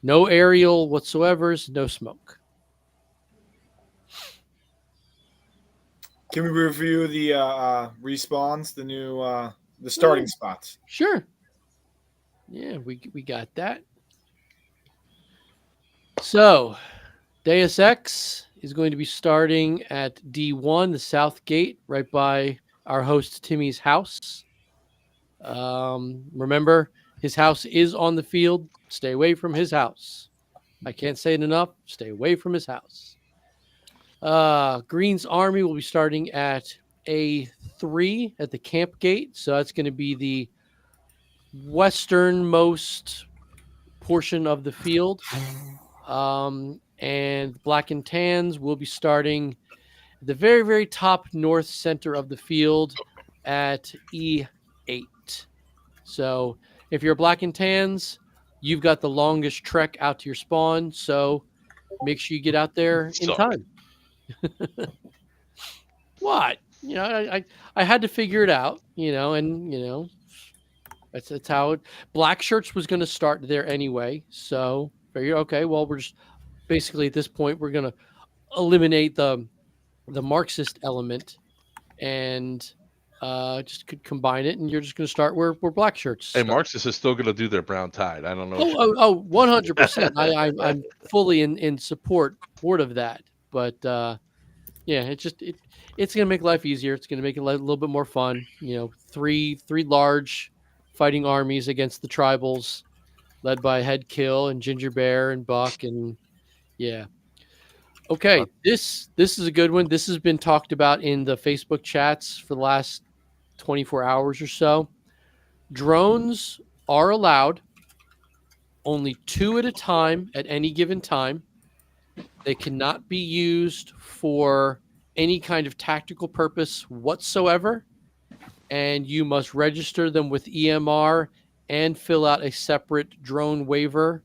No aerial whatsoever, no smoke. Can we review the respawns, the new the starting spots? Sure. Yeah, we got that. So, Deus Ex is going to be starting at D1, the South Gate, right by our host Timmy's house. Remember, his house is on the field. Stay away from his house. I can't say it enough. Stay away from his house. Green's Army will be starting at A3 at the camp gate. So that's going to be the westernmost portion of the field. And Black and Tans will be starting at the very, very top north center of the field at E8. So if you're Black and Tans, you've got the longest trek out to your spawn. So make sure you get out there in time. What? I had to figure it out, and that's how it. Black Shirts was going to start there anyway, so figure okay. Well, we're just basically at this point we're going to eliminate the Marxist element and just could combine it, and you're just going to start where Black Shirts. Hey, Marxist is still going to do their brown tide. I don't know. 100%. I'm fully in support of that. But yeah, it's going to make life easier. It's going to make it a little bit more fun. Three large fighting armies against the tribals, led by Head Kill and Ginger Bear and Buck, and yeah. Okay, this is a good one. This has been talked about in the Facebook chats for the last 24 hours or so. Drones are allowed, only 2 at a time at any given time. They cannot be used for any kind of tactical purpose whatsoever, and you must register them with EMR and fill out a separate drone waiver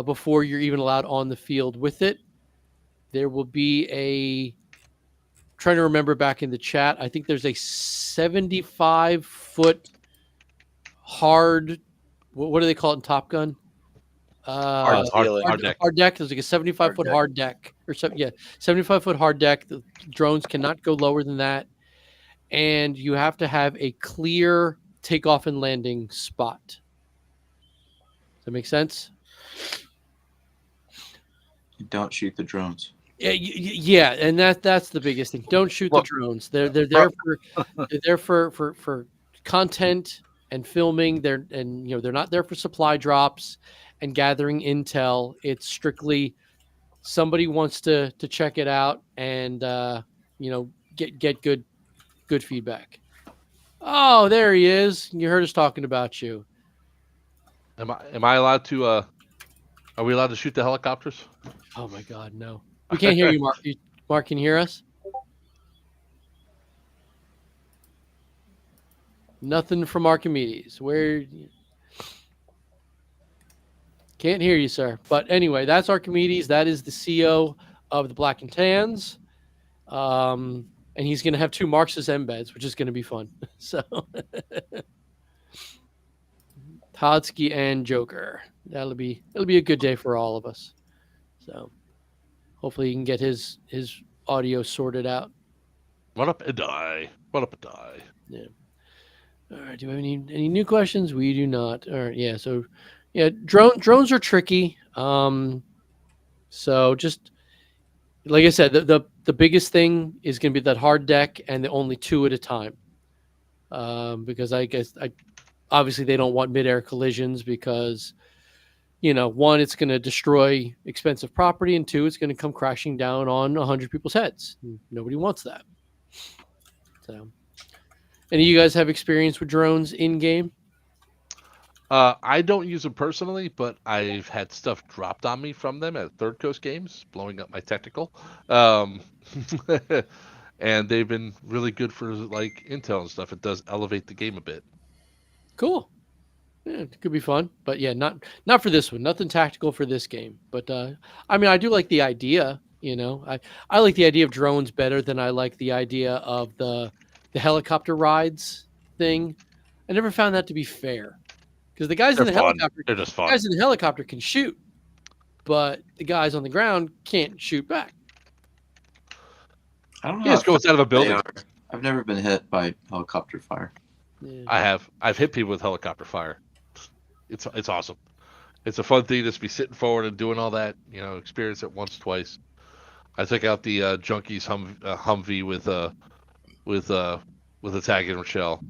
before you're even allowed on the field with it. There will be trying to remember back in the chat, I think there's a 75-foot hard, what do they call it in Top Gun? Hard deck. Hard deck. There's like a 75-foot hard deck or something. Yeah, 75-foot hard deck. The drones cannot go lower than that, and you have to have a clear takeoff and landing spot. Does that make sense? You don't shoot the drones. Yeah, and that's the biggest thing. Don't shoot the drones. They're there for content and filming. They're not there for supply drops and gathering intel. It's strictly somebody wants to check it out and get good feedback. Oh, there he is. You heard us talking about you. Am I allowed to? Are we allowed to shoot the helicopters? Oh my God, no. We can't hear you, Mark. Mark, can you hear us? Nothing from Archimedes. Where? Can't hear you, sir. But anyway, that's Archimedes. That is the CEO of the Black and Tans. And he's going to have 2 Marxist embeds, which is going to be fun. So, Todsky and Joker. It'll be a good day for all of us. So, hopefully, he can get his audio sorted out. What up and die? Yeah. All right. Do we have any new questions? We do not. All right. Yeah. So, yeah, drones are tricky. So just like I said, the biggest thing is going to be that hard deck and the only 2 at a time. Because obviously they don't want midair collisions because, 1, it's going to destroy expensive property, and 2, it's going to come crashing down on 100 people's heads. Nobody wants that. So, any of you guys have experience with drones in game? I don't use them personally, but I've had stuff dropped on me from them at Third Coast Games, blowing up my technical. And they've been really good for like intel and stuff. It does elevate the game a bit. Cool. Yeah, it could be fun, but yeah, not for this one. Nothing tactical for this game. But I mean, I do like the idea. You know, I like the idea of drones better than I like the idea of the helicopter rides thing. I never found that to be fair because the guys in They're the fun. helicopter, They're just fun. guys in the helicopter can shoot, but the guys on the ground can't shoot back. I don't know. Yeah, just how go inside of a they building. are. I've never been hit by helicopter fire. Yeah. I've hit people with helicopter fire. It's awesome. It's a fun thing to just be sitting forward and doing all that. You know, experience it once, twice. I took out the Junkies Humvee with a tag and shell.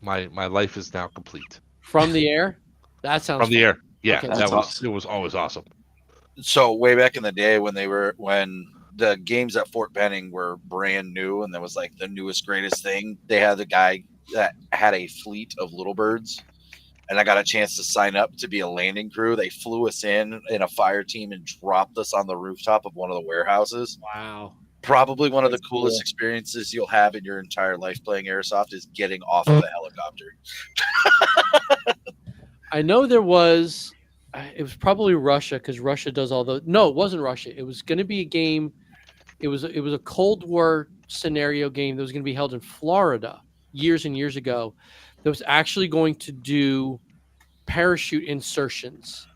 My life is now complete. From the air, that sounds From the air. Yeah, Okay. that That's was awesome. it was always awesome. So way back in the day when the games at Fort Benning were brand new and that was like the newest greatest thing, they had a guy that had a fleet of little birds, and I got a chance to sign up to be a landing crew. They flew us in a fire team and dropped us on the rooftop of one of the warehouses. Wow. Probably one of the That's coolest cool. experiences you'll have in your entire life playing airsoft is getting off of a helicopter. I know there was. It was probably Russia because Russia does all the. No, it wasn't Russia. It was going to be a game. It was a Cold War scenario game that was going to be held in Florida years and years ago. That was actually going to do parachute insertions,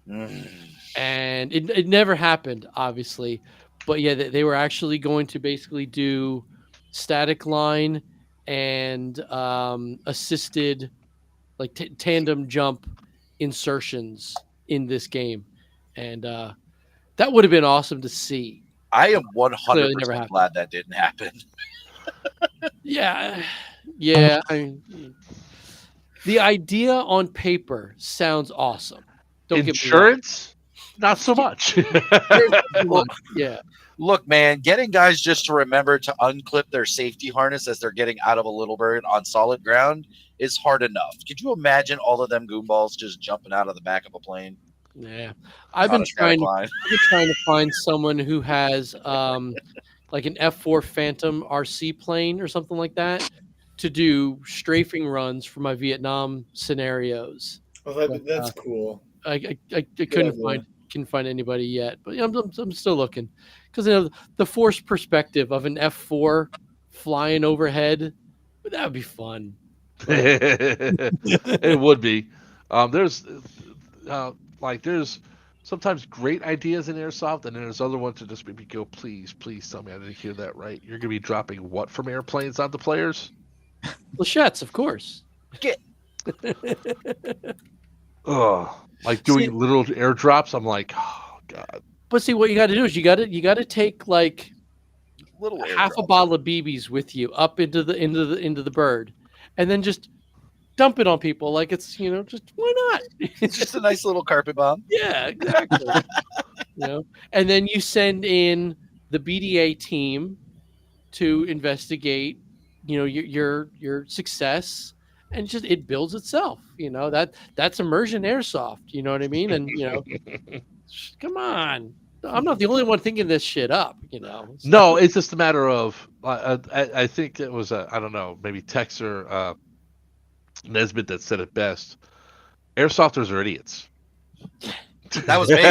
Mm. and it never happened, obviously. But yeah, they were actually going to basically do static line and assisted like tandem jump insertions in this game, and that would have been awesome to see. I am Clearly never 100% happened. glad that didn't happen. Yeah, yeah. I mean, the idea on paper sounds awesome. Don't get me wrong. Insurance, not so much. Yeah, Look, man, getting guys just to remember to unclip their safety harness as they're getting out of a little bird on solid ground is hard enough. Could you imagine all of them goomballs just jumping out of the back of a plane? yeah. I've on been a static trying line? to find someone who has like an F4 Phantom RC plane or something like that to do strafing runs for my Vietnam scenarios. Oh, that's cool. I Yeah, couldn't find anybody yet, but yeah, I'm still looking because you know the forced perspective of an F4 flying overhead, that would be fun. It would be. There's sometimes great ideas in airsoft, and then there's other ones that just make me go, please tell me I didn't hear that right. You're gonna be dropping what from airplanes onto players? Flechettes, of course. Ugh. Like doing little airdrops. I'm like, oh god. But see, what you got to do is you got to take like Little half a airdrop. bottle of BBs with you up into the bird, and then just dump it on people like it's just why not? It's just a nice little carpet bomb. Yeah, exactly. And then you send in the BDA team to investigate, your success, and just it builds itself. That's immersion airsoft. You know what I mean? And come on, I'm not the only one thinking this shit up. No, it's just a matter of I think it was I don't know, maybe Tex or Nesbitt that said it best. Airsofters are idiots. That was me.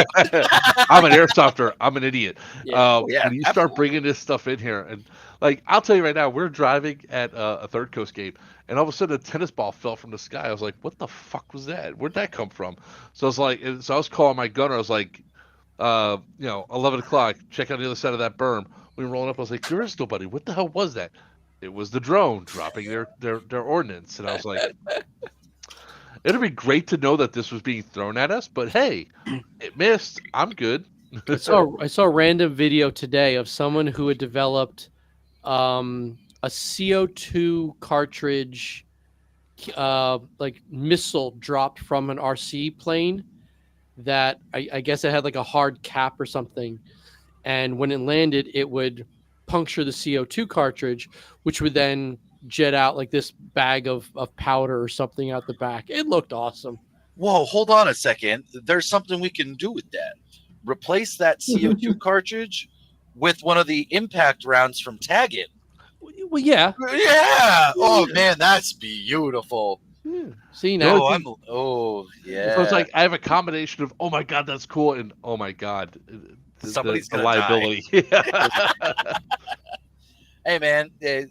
I'm an airsofter. I'm an idiot. Yeah. Yeah, When you start absolutely. bringing this stuff in here, and like I'll tell you right now, we're driving at a Third Coast game, and all of a sudden a tennis ball fell from the sky. I was like, "What the fuck was that? Where'd that come from?" So I was like, I was calling my gunner. I was like, 11 o'clock. Check out the other side of that berm. We were rolling up. I was like, "There is nobody. What the hell was that?" It was the drone dropping their ordnance, and I was like. It'd be great to know that this was being thrown at us, but hey, it missed. I'm good. I saw a random video today of someone who had developed a CO2 cartridge, like missile dropped from an RC plane that I guess it had like a hard cap or something, and when it landed, it would puncture the CO2 cartridge, which would then jet out like this bag of powder or something out the back. It looked awesome. Whoa, hold on a second. There's something we can do with that. Replace that CO2 cartridge with one of the impact rounds from Taggin. Well, yeah. Yeah. Oh man, that's beautiful. See now. Yeah. So it's like I have a combination of oh my god, that's cool, and oh my god, Somebody's the gonna liability. Hey man, yeah,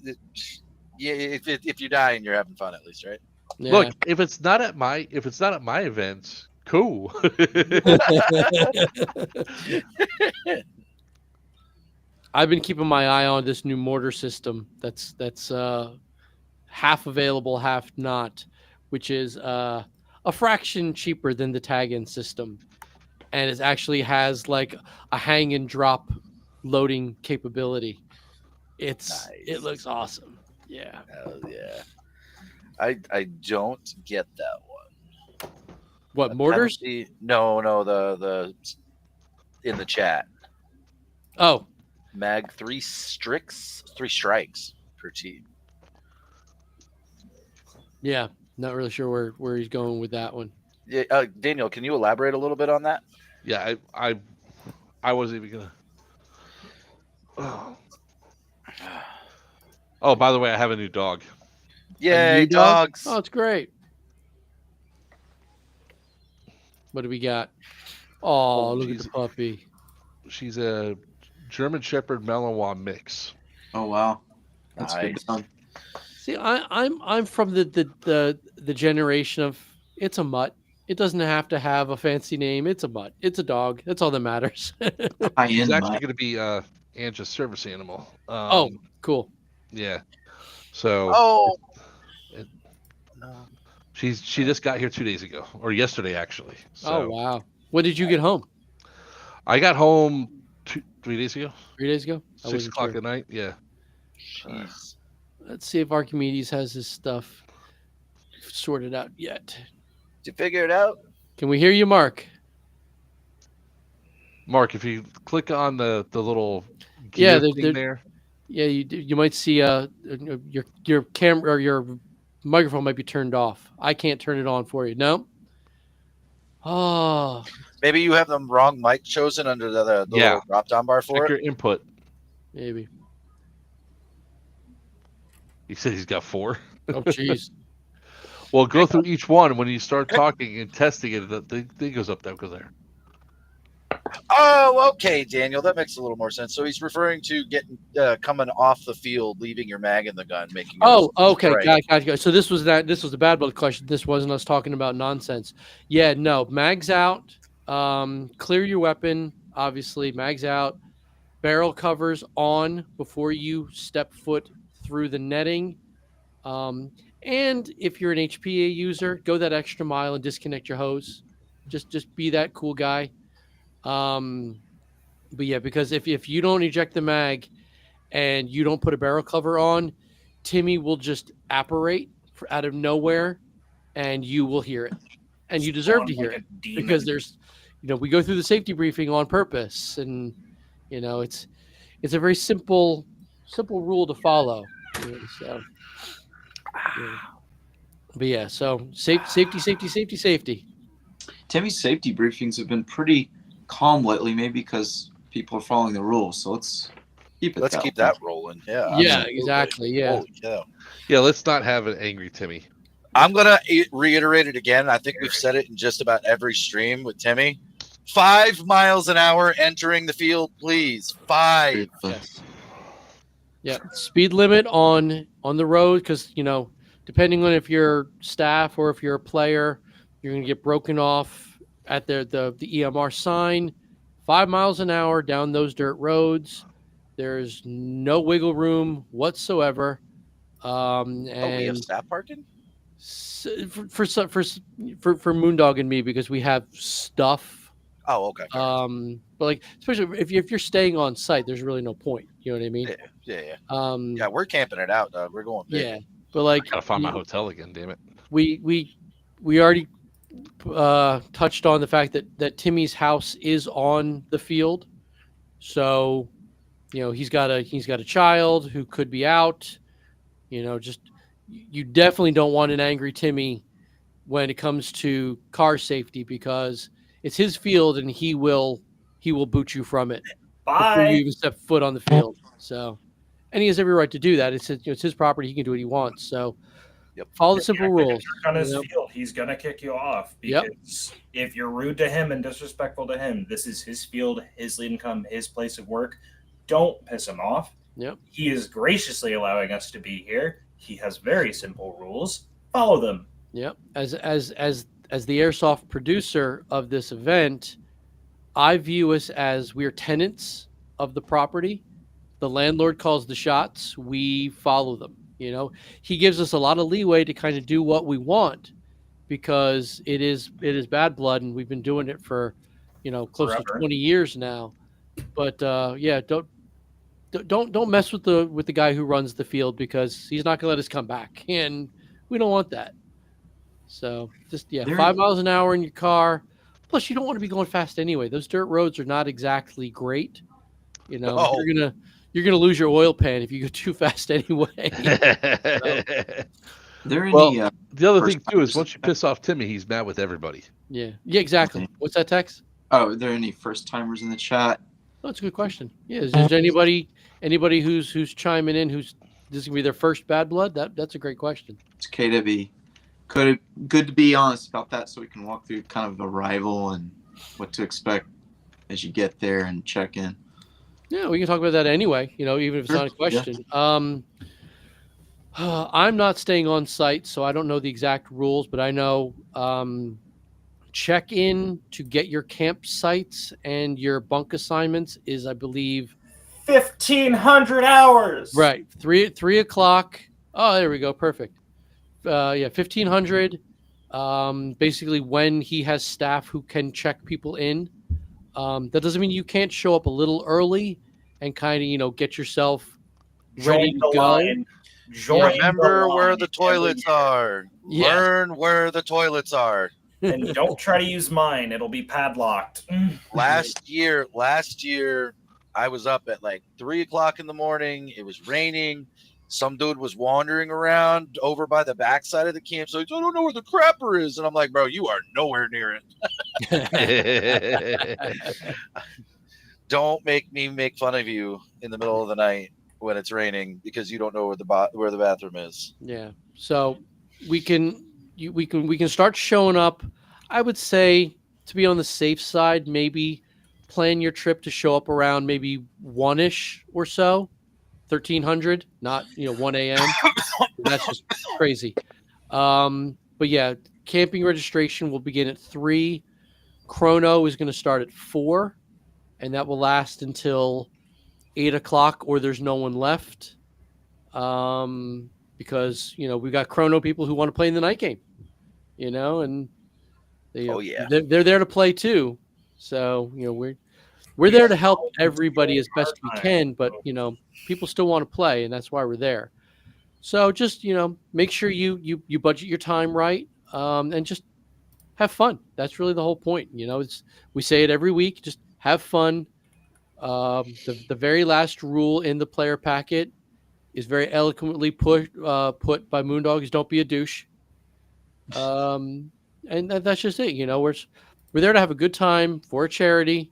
if you're dying, you're having fun at least, right? Yeah. Look, if it's not at my events, cool. I've been keeping my eye on this new mortar system that's half available, half not, which is a fraction cheaper than the tag-in system, and it actually has like a hang and drop loading capability. It looks awesome. Yeah. Hell yeah. I don't get that one. What, mortars? No, the in the chat. Oh, Mag 3 strikes per team. yeah. Not really sure where he's going with that one. Yeah, Daniel, can you elaborate a little bit on that? Yeah, I wasn't even gonna. Oh, by the way, I have a new dog. Yay, new dog? dogs! Oh, it's great. What do we got? Oh, look at the puppy. She's a German Shepherd Malinois mix. Oh wow, that's a good Nice. dog. See, I'm from the generation of it's a mutt. It doesn't have to have a fancy name. It's a mutt. It's a dog. That's all that matters. High She's end actually mutt. going to be Angie's service animal. Oh, cool. Yeah. So Oh, it- no. she just got here 2 days ago, or yesterday actually. So Oh, wow. When did you get home? I got home 3 days ago, 3 days ago? I 6 wasn't o'clock sure. at night. Yeah. Jeez. Let's see if Archimedes has his stuff sorted out yet. Did you figure it out? Can we hear you, Mark? Mark, if you click on the little Yeah, gear there- thing there, Yeah, you might see your camera or your microphone might be turned off. I can't turn it on for you. No. Oh, Maybe you have the wrong mic chosen under the Yeah. little drop down bar for check it. your input. maybe. He said he's got 4. Oh, jeez. Well, go through each one. When you start talking and testing it, the thing goes up, that goes there. Oh, okay, Daniel, that makes a little more sense. So he's referring to getting coming off the field, leaving your mag in the gun, making. Oh, okay, Right. got. So this was the bad blood question. This wasn't us talking about nonsense. Yeah, no, mags out. Clear your weapon. Obviously, mags out. Barrel covers on before you step foot through the netting. And if you're an HPA user, go that extra mile and disconnect your hose. Just be that cool guy. But yeah, because if you don't eject the mag and you don't put a barrel cover on, Timmy will just apparate out of nowhere, and you will hear it, and you deserve to hear Like it a demon. because there's, we go through the safety briefing on purpose, and it's a very simple rule to follow. So, yeah. But yeah, so safety. Timmy's safety briefings have been pretty calm lately, maybe because people are following the rules. So let's keep it. Let's keep that rolling. Yeah. Yeah, absolutely. exactly. Yeah. Holy cow. Yeah, let's not have an angry Timmy. I'm gonna reiterate it again. I think we've said it in just about every stream with Timmy. 5 miles an hour entering the field, please. 5. Yes. Yeah. Speed limit on the road, because depending on if you're staff or if you're a player, you're gonna get broken off at the EMR sign. 5 miles an hour down those dirt roads. There's no wiggle room whatsoever. We have And staff parking? for Moondog and me, because we have stuff. Oh, okay. But like, especially if you're staying on site, there's really no point. You know what I mean? Yeah. Yeah. Yeah, we're camping it out, dog. We're going big. Yeah. But like, Gotta find my hotel again, damn it. we already touched on the fact that Timmy's house is on the field, so he's got a child who could be out. Just you definitely don't want an angry Timmy when it comes to car safety because it's his field and he will boot you from it before Bye. you even step foot on the field. So, and he has every right to do that. It's his property. He can do what he wants. So, follow the simple rules. On his field, he's gonna kick you off because if you're rude to him and disrespectful to him, this is his field, his income, his place of work. Don't piss him off. Yep. He is graciously allowing us to be here. He has very simple rules. Follow them. Yep. As the airsoft producer of this event, I view us as we're tenants of the property. The landlord calls the shots. We follow them. He gives us a lot of leeway to kind of do what we want because it is bad blood, and we've been doing it for, close to 20 years now. But don't mess with the guy who runs the field because he's not going to let us come back, and we don't want that. So just 5 miles an hour in your car. Plus, you don't want to be going fast anyway. Those dirt roads are not exactly great. You're gonna lose your oil pan if you go too fast anyway. The other thing too is once you piss off Timmy, he's mad with everybody. Yeah, exactly. Okay. What's that, Tex? Oh, are there any first timers in the chat? Oh, that's a good question. Yeah, is there anybody who's chiming in who's this is gonna be their first bad blood? That's a great question. It's KW. Good to be honest about that, so we can walk through kind of arrival and what to expect as you get there and check in. Yeah, we can talk about that anyway, even if it's not a question. Yeah. I'm not staying on site, so I don't know the exact rules, but I know check in to get your campsites and your bunk assignments is, I believe, 1,500 hours. Right. 3 o'clock. Oh, there we go. Perfect. 1,500. Basically when he has staff who can check people in. That doesn't mean you can't show up a little early and kind of, get yourself ready to go. Remember where the toilets are. Yeah. Learn where the toilets are. And don't try to use mine. It'll be padlocked. Last year, I was up at like 3 o'clock in the morning. It was raining. Some dude was wandering around over by the backside of the camp. So I don't know where the crapper is. And I'm like, bro, you are nowhere near it. Don't make me make fun of you in the middle of the night when it's raining because you don't know where the bathroom is. Yeah. So we can start showing up. I would say to be on the safe side, maybe plan your trip to show up around maybe 1-ish or so. 1,300, not 1 a.m. That's just crazy. But yeah, camping registration will begin at 3. Chrono is going to start at 4, and that will last until 8 o'clock, or there's no one left. Because we've got chrono people who want to play in the night game. And they're there to play too. So we're there to help everybody as best we can, but people still want to play, and that's why we're there. So just make sure you budget your time right, and just have fun. That's really the whole point. We say it every week. Just have fun. The very last rule in the player packet is very eloquently put by Moondog is don't be a douche. And that's just it. We're there to have a good time for a charity.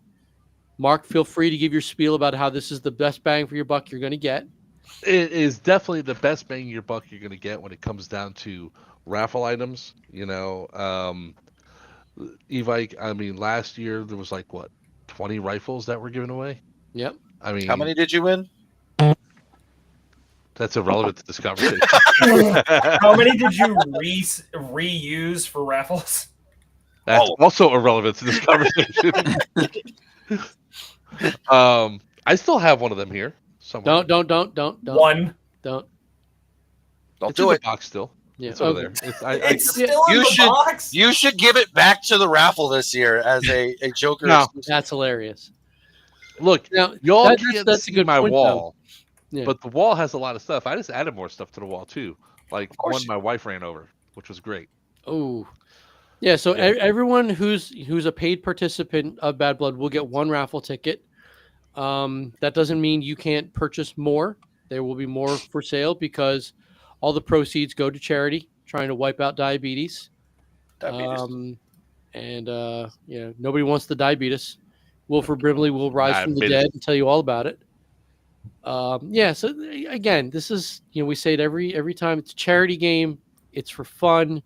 Mark, feel free to give your spiel about how this is the best bang for your buck you're going to get. It is definitely the best bang your buck you're going to get when it comes down to raffle items. Evike, I mean, last year there was 20 rifles that were given away. Yep. I mean, how many did you win? That's irrelevant to this conversation. How many did you reuse for raffles? That's also irrelevant to this conversation. I still have one of them here somewhere. Don't. One. Don't do it. The box still. Yeah, it's over there. It's still in the box. You should give it back to the raffle this year as a Joker. No, that's hilarious. Look, y'all can't see my wall, yeah. But the wall has a lot of stuff. I just added more stuff to the wall too, like one my wife ran over, which was great. Oh. Yeah, so everyone who's a paid participant of Bad Blood will get one raffle ticket. That doesn't mean you can't purchase more. There will be more for sale because all the proceeds go to charity, trying to wipe out diabetes. Diabetes. Nobody wants the diabetes. Wilford Brimley will rise from the Diabetes. dead and tell you all about it. So again, this is, we say it every time. It's a charity game. It's for fun.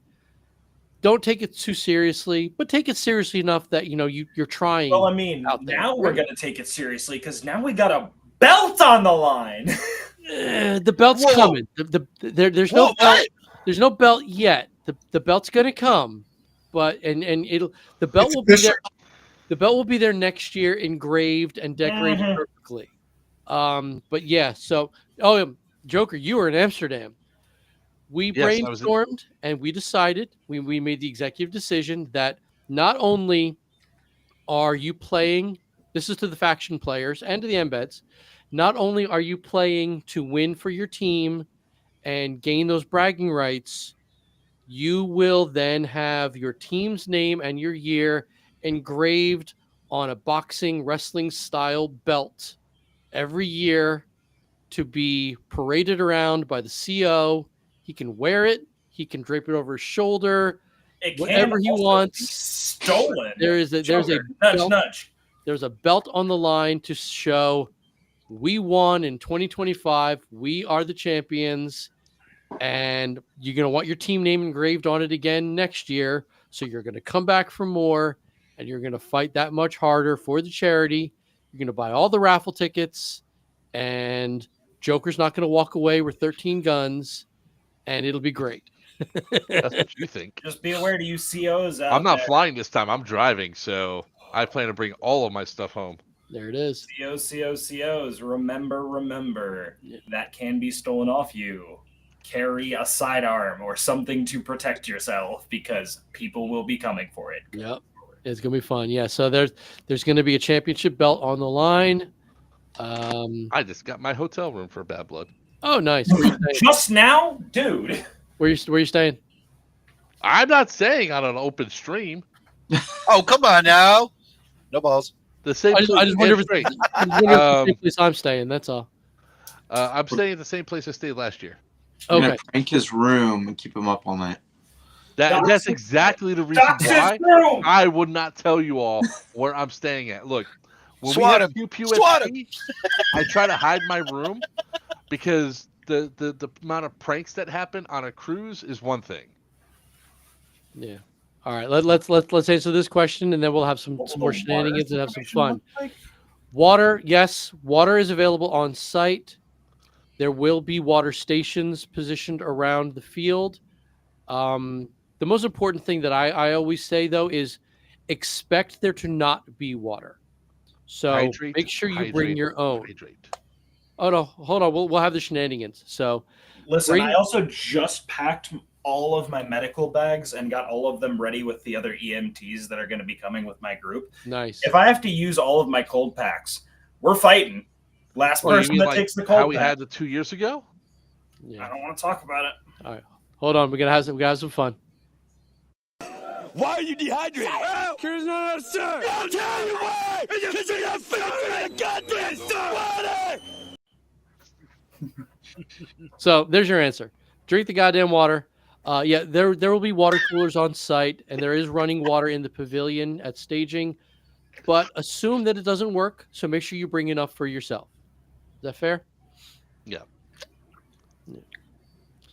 Don't take it too seriously, but take it seriously enough that you're trying. Well, I mean, out there. now we're gonna take it seriously because now we got a belt on the line. The belt's Whoa. coming. There's no Whoa, belt. what? There's no belt yet. The belt's gonna come, but the belt It's will be official. there. The belt will be there next year, engraved and decorated Mhm. perfectly. But yeah. So, Joker, you were in Amsterdam. We Yes, I was in- brainstormed and we decided. We made the executive decision that not only are you playing. This is to the faction players and to the embeds. Not only are you playing to win for your team and gain those bragging rights, you will then have your team's name and your year engraved on a boxing wrestling style belt every year to be paraded around by the CO. He can wear it. He can drape it over his shoulder. It can Whatever he also wants. be stolen. There's a Joker, nudge, belt. nudge. There's a belt on the line to show we won in 2025. We are the champions. And you're going to want your team name engraved on it again next year. So you're going to come back for more and you're going to fight that much harder for the charity. You're going to buy all the raffle tickets and Joker's not going to walk away with 13 guns and it'll be great. That's what you think. Just be aware to you COs out I'm not there. flying this time. I'm driving, so I plan to bring all of my stuff home. There it is. COs. Remember. Yeah. That can be stolen off you. Carry a sidearm or something to protect yourself because people will be coming for it. Yep. It's going to be fun. Yeah. So there's going to be a championship belt on the line. I just got my hotel room for Bad Blood. Oh, nice. Where you staying? Just now, dude. Where you staying? I'm not saying on an open stream. Oh, come on now. No balls. The same I just place. wonder if straight. it's the same place I'm staying. That's all. I'm staying at the same place I stayed last year. You're Okay. gonna prank his room and keep him up all night. That's exactly the reason That's his why room. I would not tell you all where I'm staying at. Look, when Swat we him. have Pew Swat PUSP, I try to hide my room because the amount of pranks that happen on a cruise is one thing. Yeah. All right. Let's answer this question, and then we'll have some more shenanigans and have some fun. Water, yes, water is available on site. There will be water stations positioned around the field. The most important thing that I always say though is expect there to not be water. So Hydrate, make sure you bring hydrate, your own. hydrate. Oh no, hold on. We'll have the shenanigans. So Listen, Bring- I also just packed all of my medical bags and got all of them ready with the other EMTs that are going to be coming with my group. nice. If I have to use all of my cold packs, we're fighting. Last Well, you person mean that like takes the how cold we pack. had the 2 years ago? I Yeah. don't want to talk about it. Hold on. We gotta have some fun. Why are you dehydrated? Because not a sir. I'll tell you why. Because you're not filling the goddamn water. So there's your answer. Drink the goddamn water. Yeah, there will be water coolers on site, and there is running water in the pavilion at staging. But assume that it doesn't work, so make sure you bring enough for yourself. Is that fair?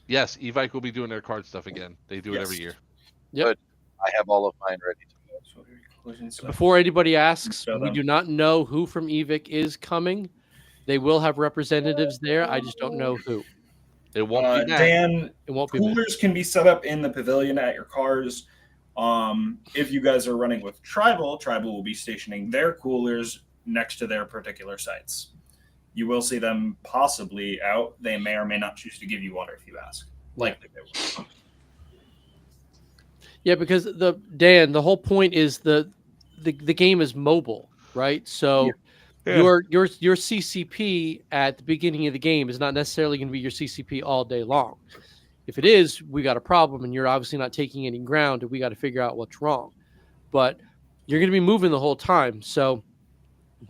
Yes, Evike will be doing their card stuff again. They do it every year. I have all of mine ready. Before anybody asks, So we then- do not know who from EVIC is coming. They will have representatives there. I just don't know who. It won't be Matt. Dan, It won't be. Matt. coolers can be set up in the pavilion at your cars. If you guys are running with Tribal will be stationing their coolers next to their particular sites. You will see them possibly out. They may or may not choose to give you water if you ask. Likely they will. Yeah, because the whole point is the game is mobile, right? So Yeah. your CCP at the beginning of the game is not necessarily going to be your CCP all day long. If it is, we got a problem, and you're obviously not taking any ground, and we got to figure out what's wrong. But you're going to be moving the whole time, so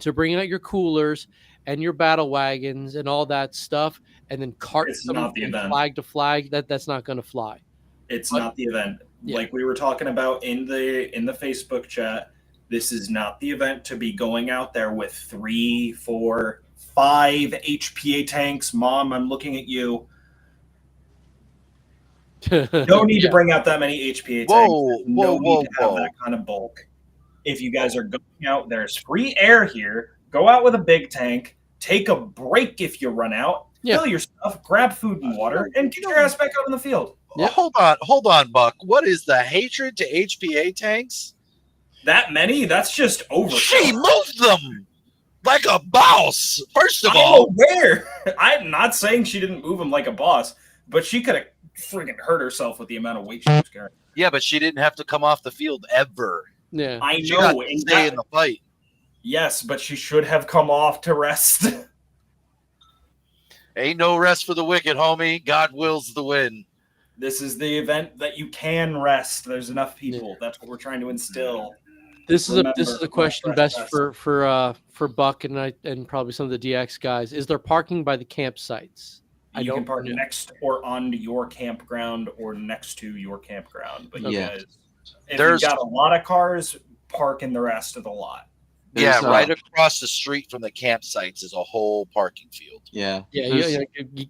to bring out your coolers and your battle wagons and all that stuff, and then cart It's them not the from event. flag to flag, that's not going to fly. It's But- not the event. Yeah. Like we were talking about in the Facebook chat, this is not the event to be going out there with 3, 4, 5 HPA tanks. Mom, I'm looking at you. No need to bring out that many HPA tanks. Whoa, There's no whoa, need whoa, to have whoa. that kind of bulk. If you guys are going out, there's free air here. Go out with a big tank. Take a break if you run out. Yeah. Fill your stuff. Grab food and water, and get your ass back out in the field. Yeah. Hold on, Buck. What is the hatred to HPA tanks? That many? That's just over. She moved them like a boss. First of I'm all, aware. I'm not saying she didn't move him like a boss, but she could have freaking hurt herself with the amount of weight she was carrying. yeah, but she didn't have to come off the field ever. Yeah. I She got know. to and stay that- in the fight. yes, but she should have come off to rest. Ain't no rest for the wicked, homie. God wills the win. This is the event that you can rest. There's enough people. That's what we're trying to instill. This is a Remember, question fresh best rest. for Buck and probably some of the DX guys. Is there parking by the campsites? You can park know. next or on your campground or next to your campground. But you Yeah. guys, if There's- you got a lot of cars, park in the rest of the lot. Yeah, There's, right across the street from the campsites is a whole parking field. Yeah. Yeah, There's,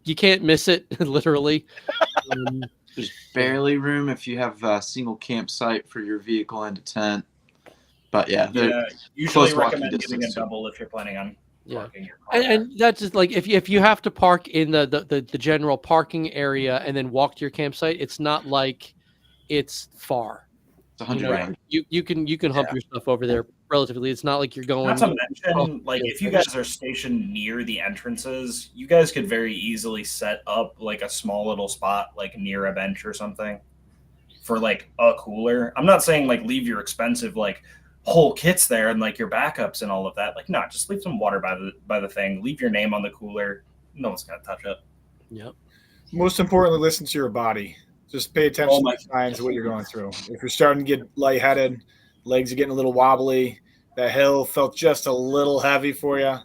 you can't miss it, literally. there's barely room if you have a single campsite for your vehicle and a tent. But yeah, Yeah, usually close walking recommend getting a distance, too. double if you're planning on Yeah. parking your car. And that's just like if you have to park in the general parking area and then walk to your campsite, it's not like it's far. it's 100 You know, yards. you can hump your stuff over there relatively. It's not like you're going. Not to mention, like yeah, if you guys are stationed near the entrances, you guys could very easily set up like a small little spot, like near a bench or something, for like a cooler. I'm not saying like leave your expensive like whole kits there and like your backups and all of that. Like, no, just leave some water by the thing. Leave your name on the cooler. No one's gonna touch it. Yep. Most importantly, listen to your body. Just pay attention Oh to my- the signs of what you're going through. If you're starting to get lightheaded, legs are getting a little wobbly, that hill felt just a little heavy for you,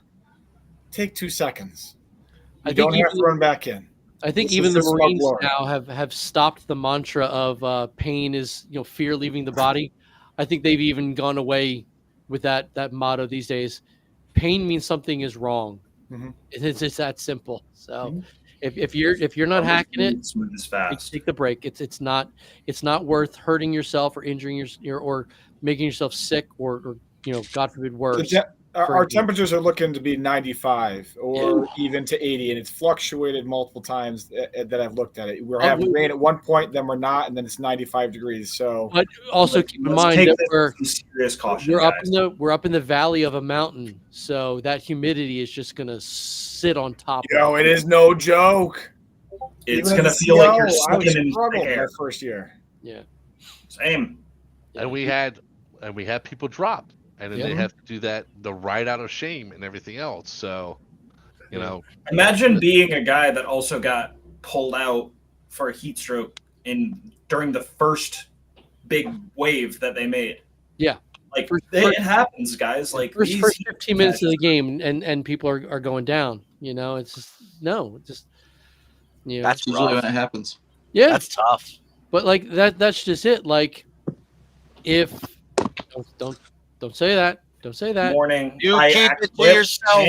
take 2 seconds. I You think don't have even- to run back in. I think This even is the the smug Marines Lord. now have stopped the mantra of pain is fear leaving the body. I think they've even gone away with that motto these days. Pain means something is wrong. Mhm. It's that simple. So Mhm. if you're not hacking it, Smooth as fast. take the break. It's not worth hurting yourself or injuring or making yourself sick or God forbid The worse. te- our for- temperatures are looking to be 95 or even to 80, and it's fluctuated multiple times that I've looked at it. We're having rain at one point, then we're not, and then it's 95 degrees. So But also Let's- keep in let's mind take that this we're with some serious caution. we're up guys. we're up in the valley of a mountain, so that humidity is just gonna sit on top. yo, it is no joke. It's Even in gonna the feel like you're snow, I was slipping in struggled the my air. first year. Same. And we had people drop, and then Yeah. they have to do that the right out of shame and everything else. So, you Yeah. know, Imagine being a guy that also got pulled out for a heat stroke during the first big wave that they made. Yeah. Like First- it happens, guys. Like first these 15 minutes of the game, and people are going down. It's just That's Usually rough. when it happens. yeah. That's tough. But like that's just it. Like if don't say that. Don't say that. morning. You I keep act it to with- yourself.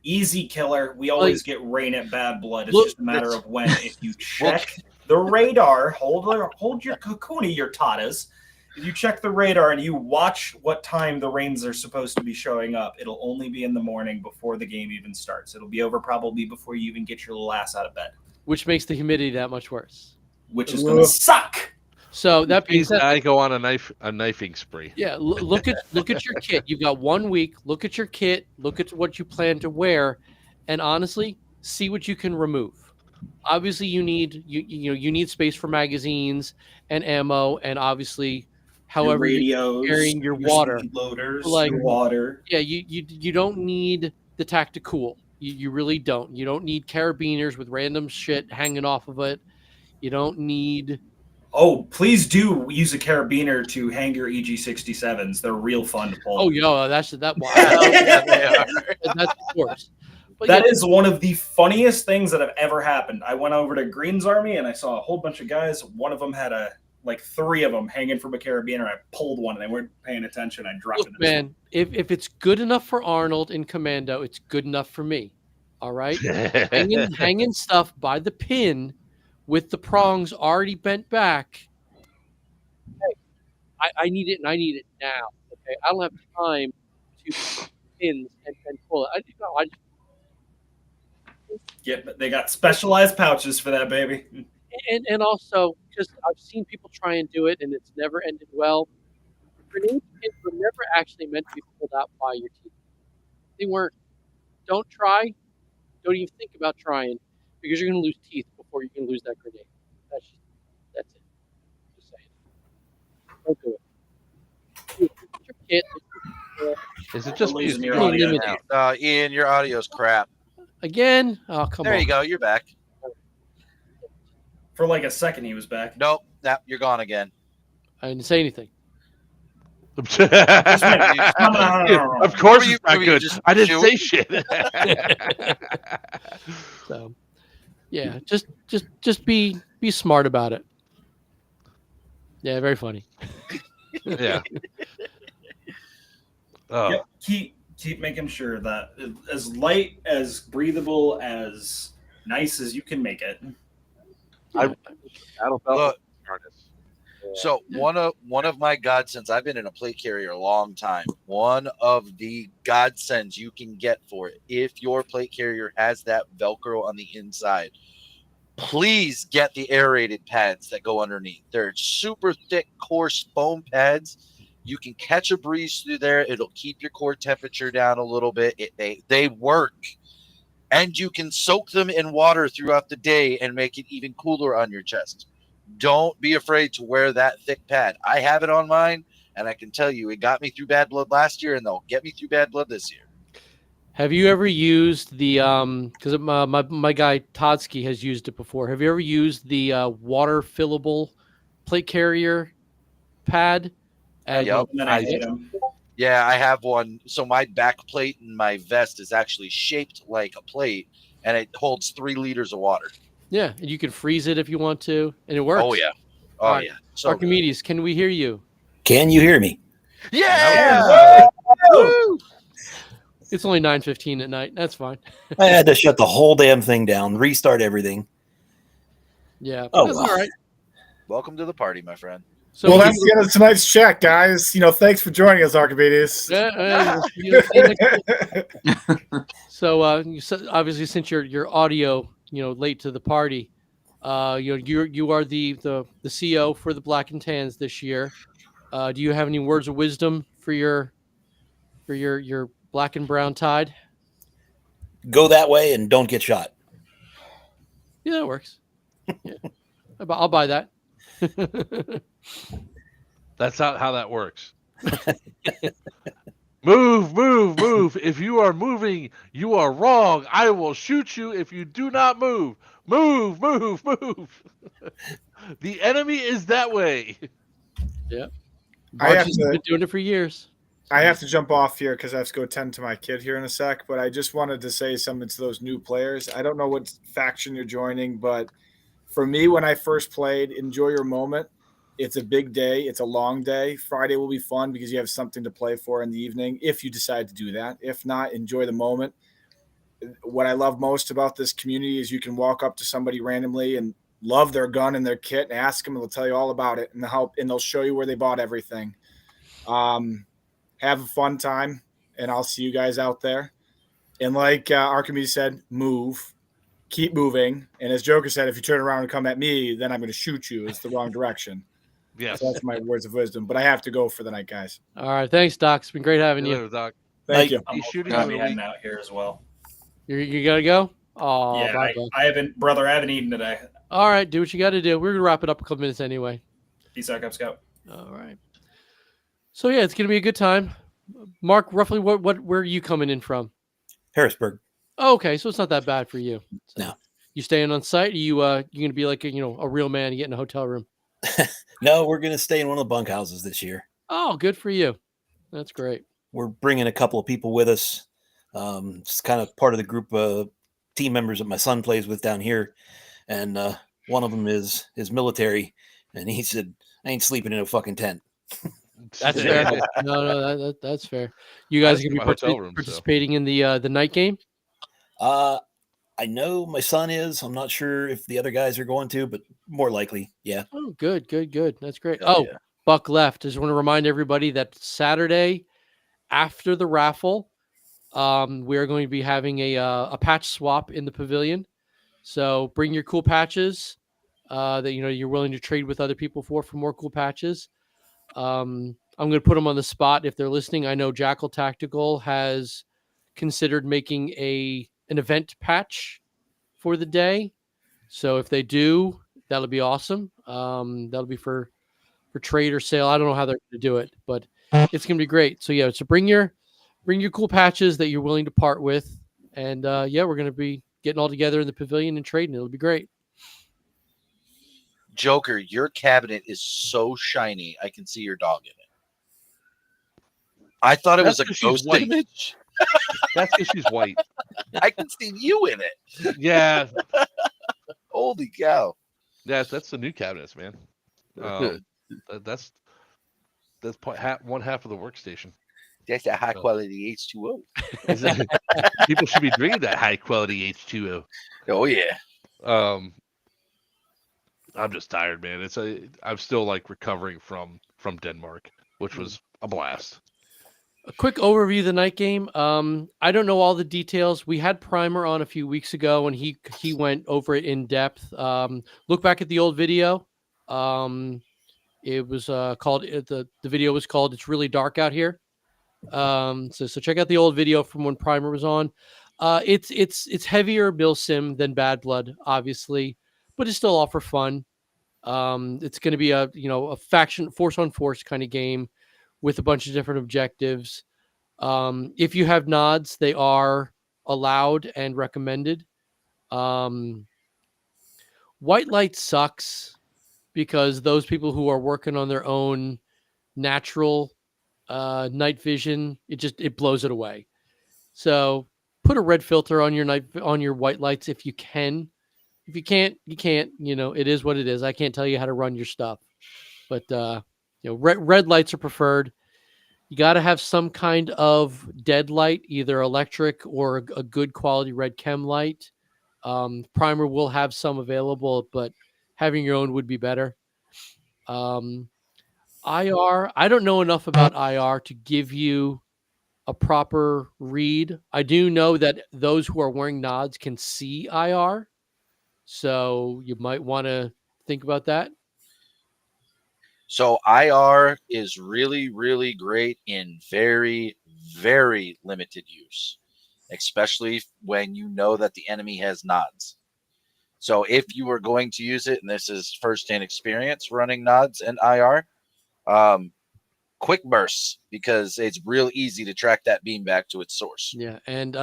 Easy killer. We always get rain at bad blood. It's Look, just a matter of when. If you check the radar, hold your kakuni, your tatas. If you check the radar and you watch what time the rains are supposed to be showing up, it'll only be in the morning before the game even starts. It'll be over probably before you even get your little ass out of bed, Which makes the humidity that much worse. which is going to Ugh. suck. So that being these said, guys go on a knifing spree. yeah, look at your kit. You've got 1 week. Look at your kit. Look at what you plan to wear, and honestly, see what you can remove. Obviously, you need you need space for magazines and ammo, and obviously, however, your radios, carrying your water. speed loaders, Like- your water. yeah, you don't need the tactical. You really don't. You don't need carabiners with random shit hanging off of it. You don't need. Oh, please do use a carabiner to hang your EG67s. They're real fun to pull. Oh, yo, that's that. Wow. Yeah, they are. That's of course. But That yeah, is one of the funniest things that have ever happened. I went over to Green's Army and I saw a whole bunch of guys. One of them had like 3 of them hanging from a carabiner. I pulled one and they weren't paying attention. I dropped look, it. man, if it's good enough for Arnold in Commando, it's good enough for me. All right, hanging stuff by the pin with the prongs already bent back. Hey, I need it, and I need it now. Okay, I don't have time to pins and pull it. I just Yeah, but they got specialized pouches for that, baby. and also just I've seen people try and do it, and it's never ended well. Grenade pins were never actually meant to be pulled out by your teeth. They weren't. Don't try. Don't even think about trying, because you're going to lose teeth before you can lose that grenade. That's it. Just saying. Don't do it. It's your kid. Is it just We're me? losing your You're audio limited. now. Ian, your audio's crap. Again? Oh, come There on. you go. You're back. For like a second, he was back. Nope. Nah, you're gone again. I didn't say anything. Of Come course, Were you- it's not were you good. just I didn't say chewing? shit. So, yeah, just be smart about it. Yeah, very funny. Yeah. Oh, Yep. Keep making sure that as light, as breathable, as nice as you can make it. Battle Look, harness. so one of my godsends, I've been in a plate carrier a long time. One of the godsends you can get for it, if your plate carrier has that Velcro on the inside, please get the aerated pads that go underneath. They're super thick, coarse foam pads. You can catch a breeze through there. It'll keep your core temperature down a little bit. They work. And you can soak them in water throughout the day and make it even cooler on your chest. Don't be afraid to wear that thick pad. I have it on mine, and I can tell you it got me through bad blood last year, and they'll get me through bad blood this year. Have you ever used the because my guy Todsky has used it before. Have you ever used the water fillable plate carrier pad? Yep. And then I hate them. Yeah, I have one. So my back plate and my vest is actually shaped like a plate, and it holds 3 liters of water. Yeah, and you can freeze it if you want to, and it works. Oh yeah, oh All right. yeah. So good. Archimedes, can we hear you? Can you hear me? Yeah. Woo! It's only 9:15 at night. That's fine. I had to shut the whole damn thing down, restart everything. Yeah, Oh, that's well. all right. Welcome to the party, my friend. So Well, we- that's the end of tonight's check, guys. Thanks for joining us, Archimedes. Yeah, we'll see you next week. So, obviously, since your audio, late to the party, you are the CO for the Black and Tans this year. Do you have any words of wisdom for your Black and Brown Tide? Go that way and don't get shot. Yeah, that works. Yeah. I'll buy that. That's not how that works. Move, move, move. If you are moving, you are wrong. I will shoot you if you do not move. Move, move, move. The enemy is that way. I have March to- been doing it for years. I have to jump off here because I have to go tend to my kid here in a sec. But I just wanted to say something to those new players. I don't know what faction you're joining, but for me, when I first played, enjoy your moment. It's a big day. It's a long day. Friday will be fun because you have something to play for in the evening if you decide to do that. If not, enjoy the moment. What I love most about this community is you can walk up to somebody randomly and love their gun and their kit and ask them, and they'll tell you all about it and they'll show you where they bought everything. Have a fun time, and I'll see you guys out there. And like Archimedes said, move, keep moving. And as Joker said, if you turn around and come at me, then I'm going to shoot you. It's the wrong direction. Yes. So that's my words of wisdom. But I have to go for the night, guys. All right, thanks, Doc. It's been great having See you you. later, Doc. Thank Night. you. I'm He's shooting gonna you be in a heading week. out here as well. You gotta go. Oh, Yeah, bye. I haven't eaten today. All right, do what you got to do. We're gonna wrap it up a couple minutes anyway. Peace out, Cub Scout. All right. So yeah, it's gonna be a good time. Mark, roughly where are you coming in from? Harrisburg. Oh, okay, so it's not that bad for you. So No. You staying on site? Are you gonna be like a real man and get in a hotel room? No, we're going to stay in one of the bunkhouses this year. Oh, good for you. That's great. We're bringing a couple of people with us. It's kind of part of the group of team members that my son plays with down here, and one of them is military, and he said, "I ain't sleeping in a fucking tent." That's fair. No, that's fair. You guys are sleep gonna in be my hotel room, so. participating in the night game. I know my son is. I'm not sure if the other guys are going to, but more likely, yeah. Oh, good. That's great. Hell Oh, yeah. Buck left. Just want to remind everybody that Saturday after the raffle, we are going to be having a patch swap in the pavilion. So bring your cool patches that you're willing to trade with other people for more cool patches. I'm going to put them on the spot if they're listening. I know Jackal Tactical has considered making an event patch for the day. So if they do, that'll be awesome. That'll be for trade or sale. I don't know how they're going to do it, but it's going to be great. So yeah, so bring your cool patches that you're willing to part with, and yeah, we're going to be getting all together in the pavilion and trading. It'll be great. Joker, your cabinet is so shiny. I can see your dog in it. I thought it was a That's 'cause she's ghost white. image. That's because she's white. I can see you in it. Yeah, Holy cow! that's the new cabinets, man. That's one half of the workstation. That's a high quality H2O. People should be drinking that high quality H2O. Oh yeah. I'm just tired, man. I'm still like recovering from Denmark, which was a blast. A quick overview of the night game. I don't know all the details. We had Primer on a few weeks ago, and he went over it in depth. Look back at the old video. It was called the video was called "It's Really Dark Out Here." So check out the old video from when Primer was on. It's heavier Milsim than Bad Blood, obviously, but it's still all for fun. It's going to be a faction force on force kind of game with a bunch of different objectives. If you have nods, they are allowed and recommended. White light sucks because those people who are working on their own natural night vision, it blows it away. So put a red filter on your white lights if you can. If you can't, you can't. It is what it is. I can't tell you how to run your stuff, but red lights are preferred. You got to have some kind of dead light, either electric or a good quality red chem light. Primer will have some available, but having your own would be better. IR, I don't know enough about IR to give you a proper read. I do know that those who are wearing nods can see IR, so you might want to think about that. So IR is really, really great in very, very limited use, especially when you know that the enemy has nods. So if you are going to use it, and this is firsthand experience running nods and IR, quick bursts, because it's real easy to track that beam back to its source. Yeah, and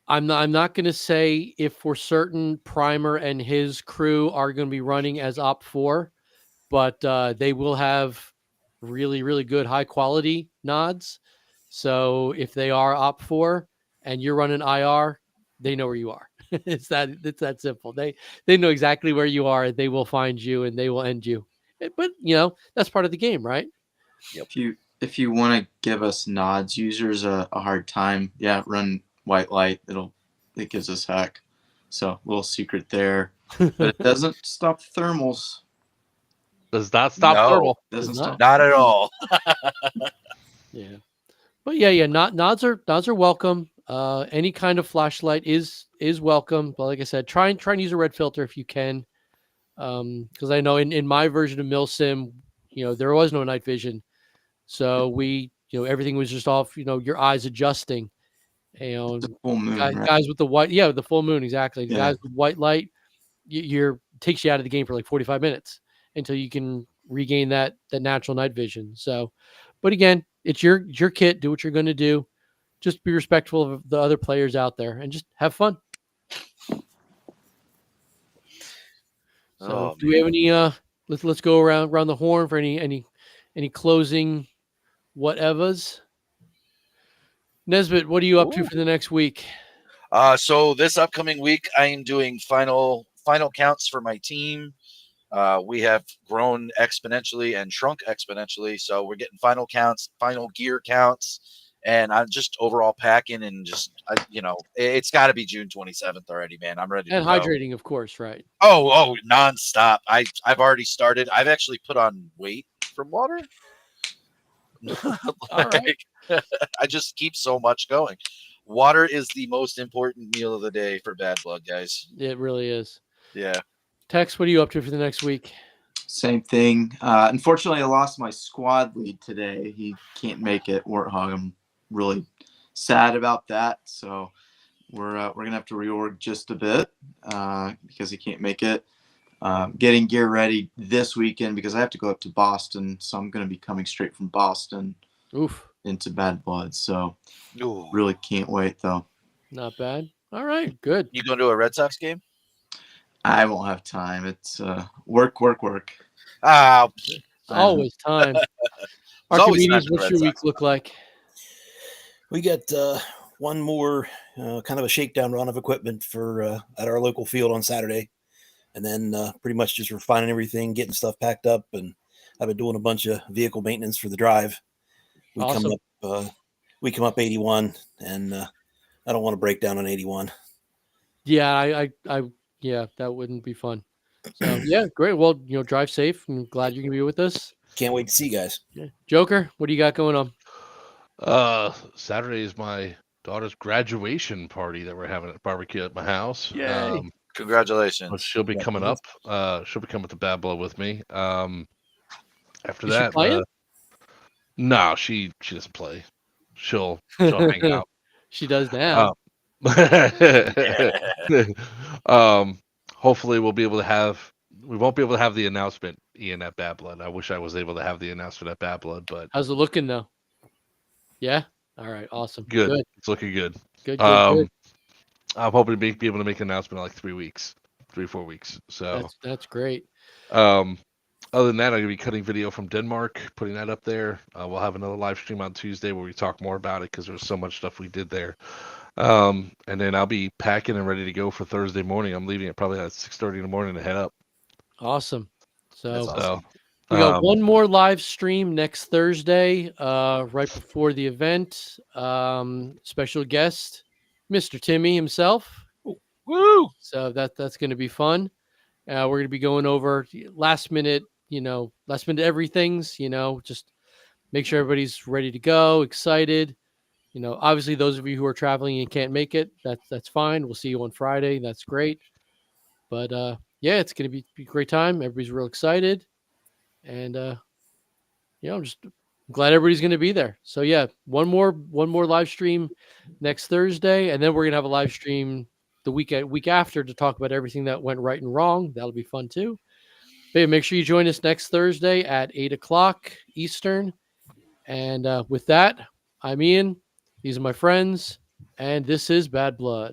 I'm not going to say if for certain Primer and his crew are going to be running as Op 4, but they will have really, really good high quality nods. So if they are Op 4 and you're running IR, they know where you are. It's that simple. They know exactly where you are. They will find you and they will end you. But that's part of the game, right? Yep. If you want to give us nods users a hard time, yeah, run white light. It gives us heck. So a little secret there, but it doesn't stop thermals. Does not stop No. thermal. Doesn't stop. Not at all. Yeah, but yeah. Nods are welcome. Any kind of flashlight is welcome. But like I said, try and use a red filter if you can, because I know in my version of Milsim, there was no night vision, so everything was just off. Your eyes adjusting. The full moon, guys, right? guys with the white, yeah, the full moon, exactly. The Yeah. guys with white light, takes you out of the game for like 45 minutes until you can regain that natural night vision. So, but again, it's your kit. Do what you're going to do. Just be respectful of the other players out there and just have fun. So, do we have any? Let's go around the horn for any closing whatevers. Nesbitt, what are you up to Ooh. for the next week? So this upcoming week, I am doing final counts for my team. We have grown exponentially and shrunk exponentially, so we're getting final counts, final gear counts, and I'm just overall packing and just it's got to be June 27th already, man. I'm ready And to go. hydrating, of course, right? Oh, nonstop. I've already started. I've actually put on weight from water. All right. I just keep so much going. Water is the most important meal of the day for Bad Blood, guys. It really is. Yeah. Tex, what are you up to for the next week? Same thing. Unfortunately, I lost my squad lead today. He can't make it, Warthog. I'm really sad about that. So we're gonna have to reorg just a bit because he can't make it. Getting gear ready this weekend because I have to go up to Boston, so I'm gonna be coming straight from Boston into Bad Blood. So really can't wait though. Not bad. All right, good. You going to a Red Sox game? I won't have time. It's work. Ah, It's always time. Archimedes, what's your week look like? We got one more kind of a shakedown run of equipment for at our local field on Saturday, and then pretty much just refining everything, getting stuff packed up, and I've been doing a bunch of vehicle maintenance for the drive. We Awesome. come up 81, and I don't want to break down on 81. Yeah, yeah, that wouldn't be fun. So yeah, great. Well, drive safe. I'm glad you're gonna be with us. Can't wait to see you guys. Yeah. Joker, what do you got going on? Saturday is my daughter's graduation party that we're having at barbecue at my house. Yay. Congratulations. But she'll be coming up. She'll be coming to Bad Blood with me. After Is she that, playing? no, she doesn't play. She'll hang out. She does now. Hopefully we won't be able to have the announcement, Ian, at Bad Blood. I wish I was able to have the announcement at Bad Blood, but How's it looking though? Yeah. All right. Awesome. good. It's looking good. Good. I'm hoping to be able to make an announcement in like 3-4 weeks. So that's great. Other than that, I'm gonna be cutting video from Denmark, putting that up there. We'll have another live stream on Tuesday where we talk more about it because there's so much stuff we did there. And then I'll be packing and ready to go for Thursday morning. I'm leaving at probably at 6:30 in the morning to head up. Awesome. So awesome. we got one more live stream next Thursday, right before the event. Special guest, Mr. Timmy himself. Woo! So that's going to be fun. We're going to be going over last minute everything's, just make sure everybody's ready to go, excited. Obviously those of you who are traveling and can't make it, that's fine. We'll see you on Friday. That's great. But yeah, it's going to be a great time. Everybody's real excited. And I'm just glad everybody's going to be there. So yeah, one more live stream next Thursday, and then we're going to have a live stream the week after to talk about everything that went right and wrong. That'll be fun too. But yeah, make sure you join us next Thursday at 8:00 Eastern. And with that, I'm Ian. These are my friends, and this is Bad Blood.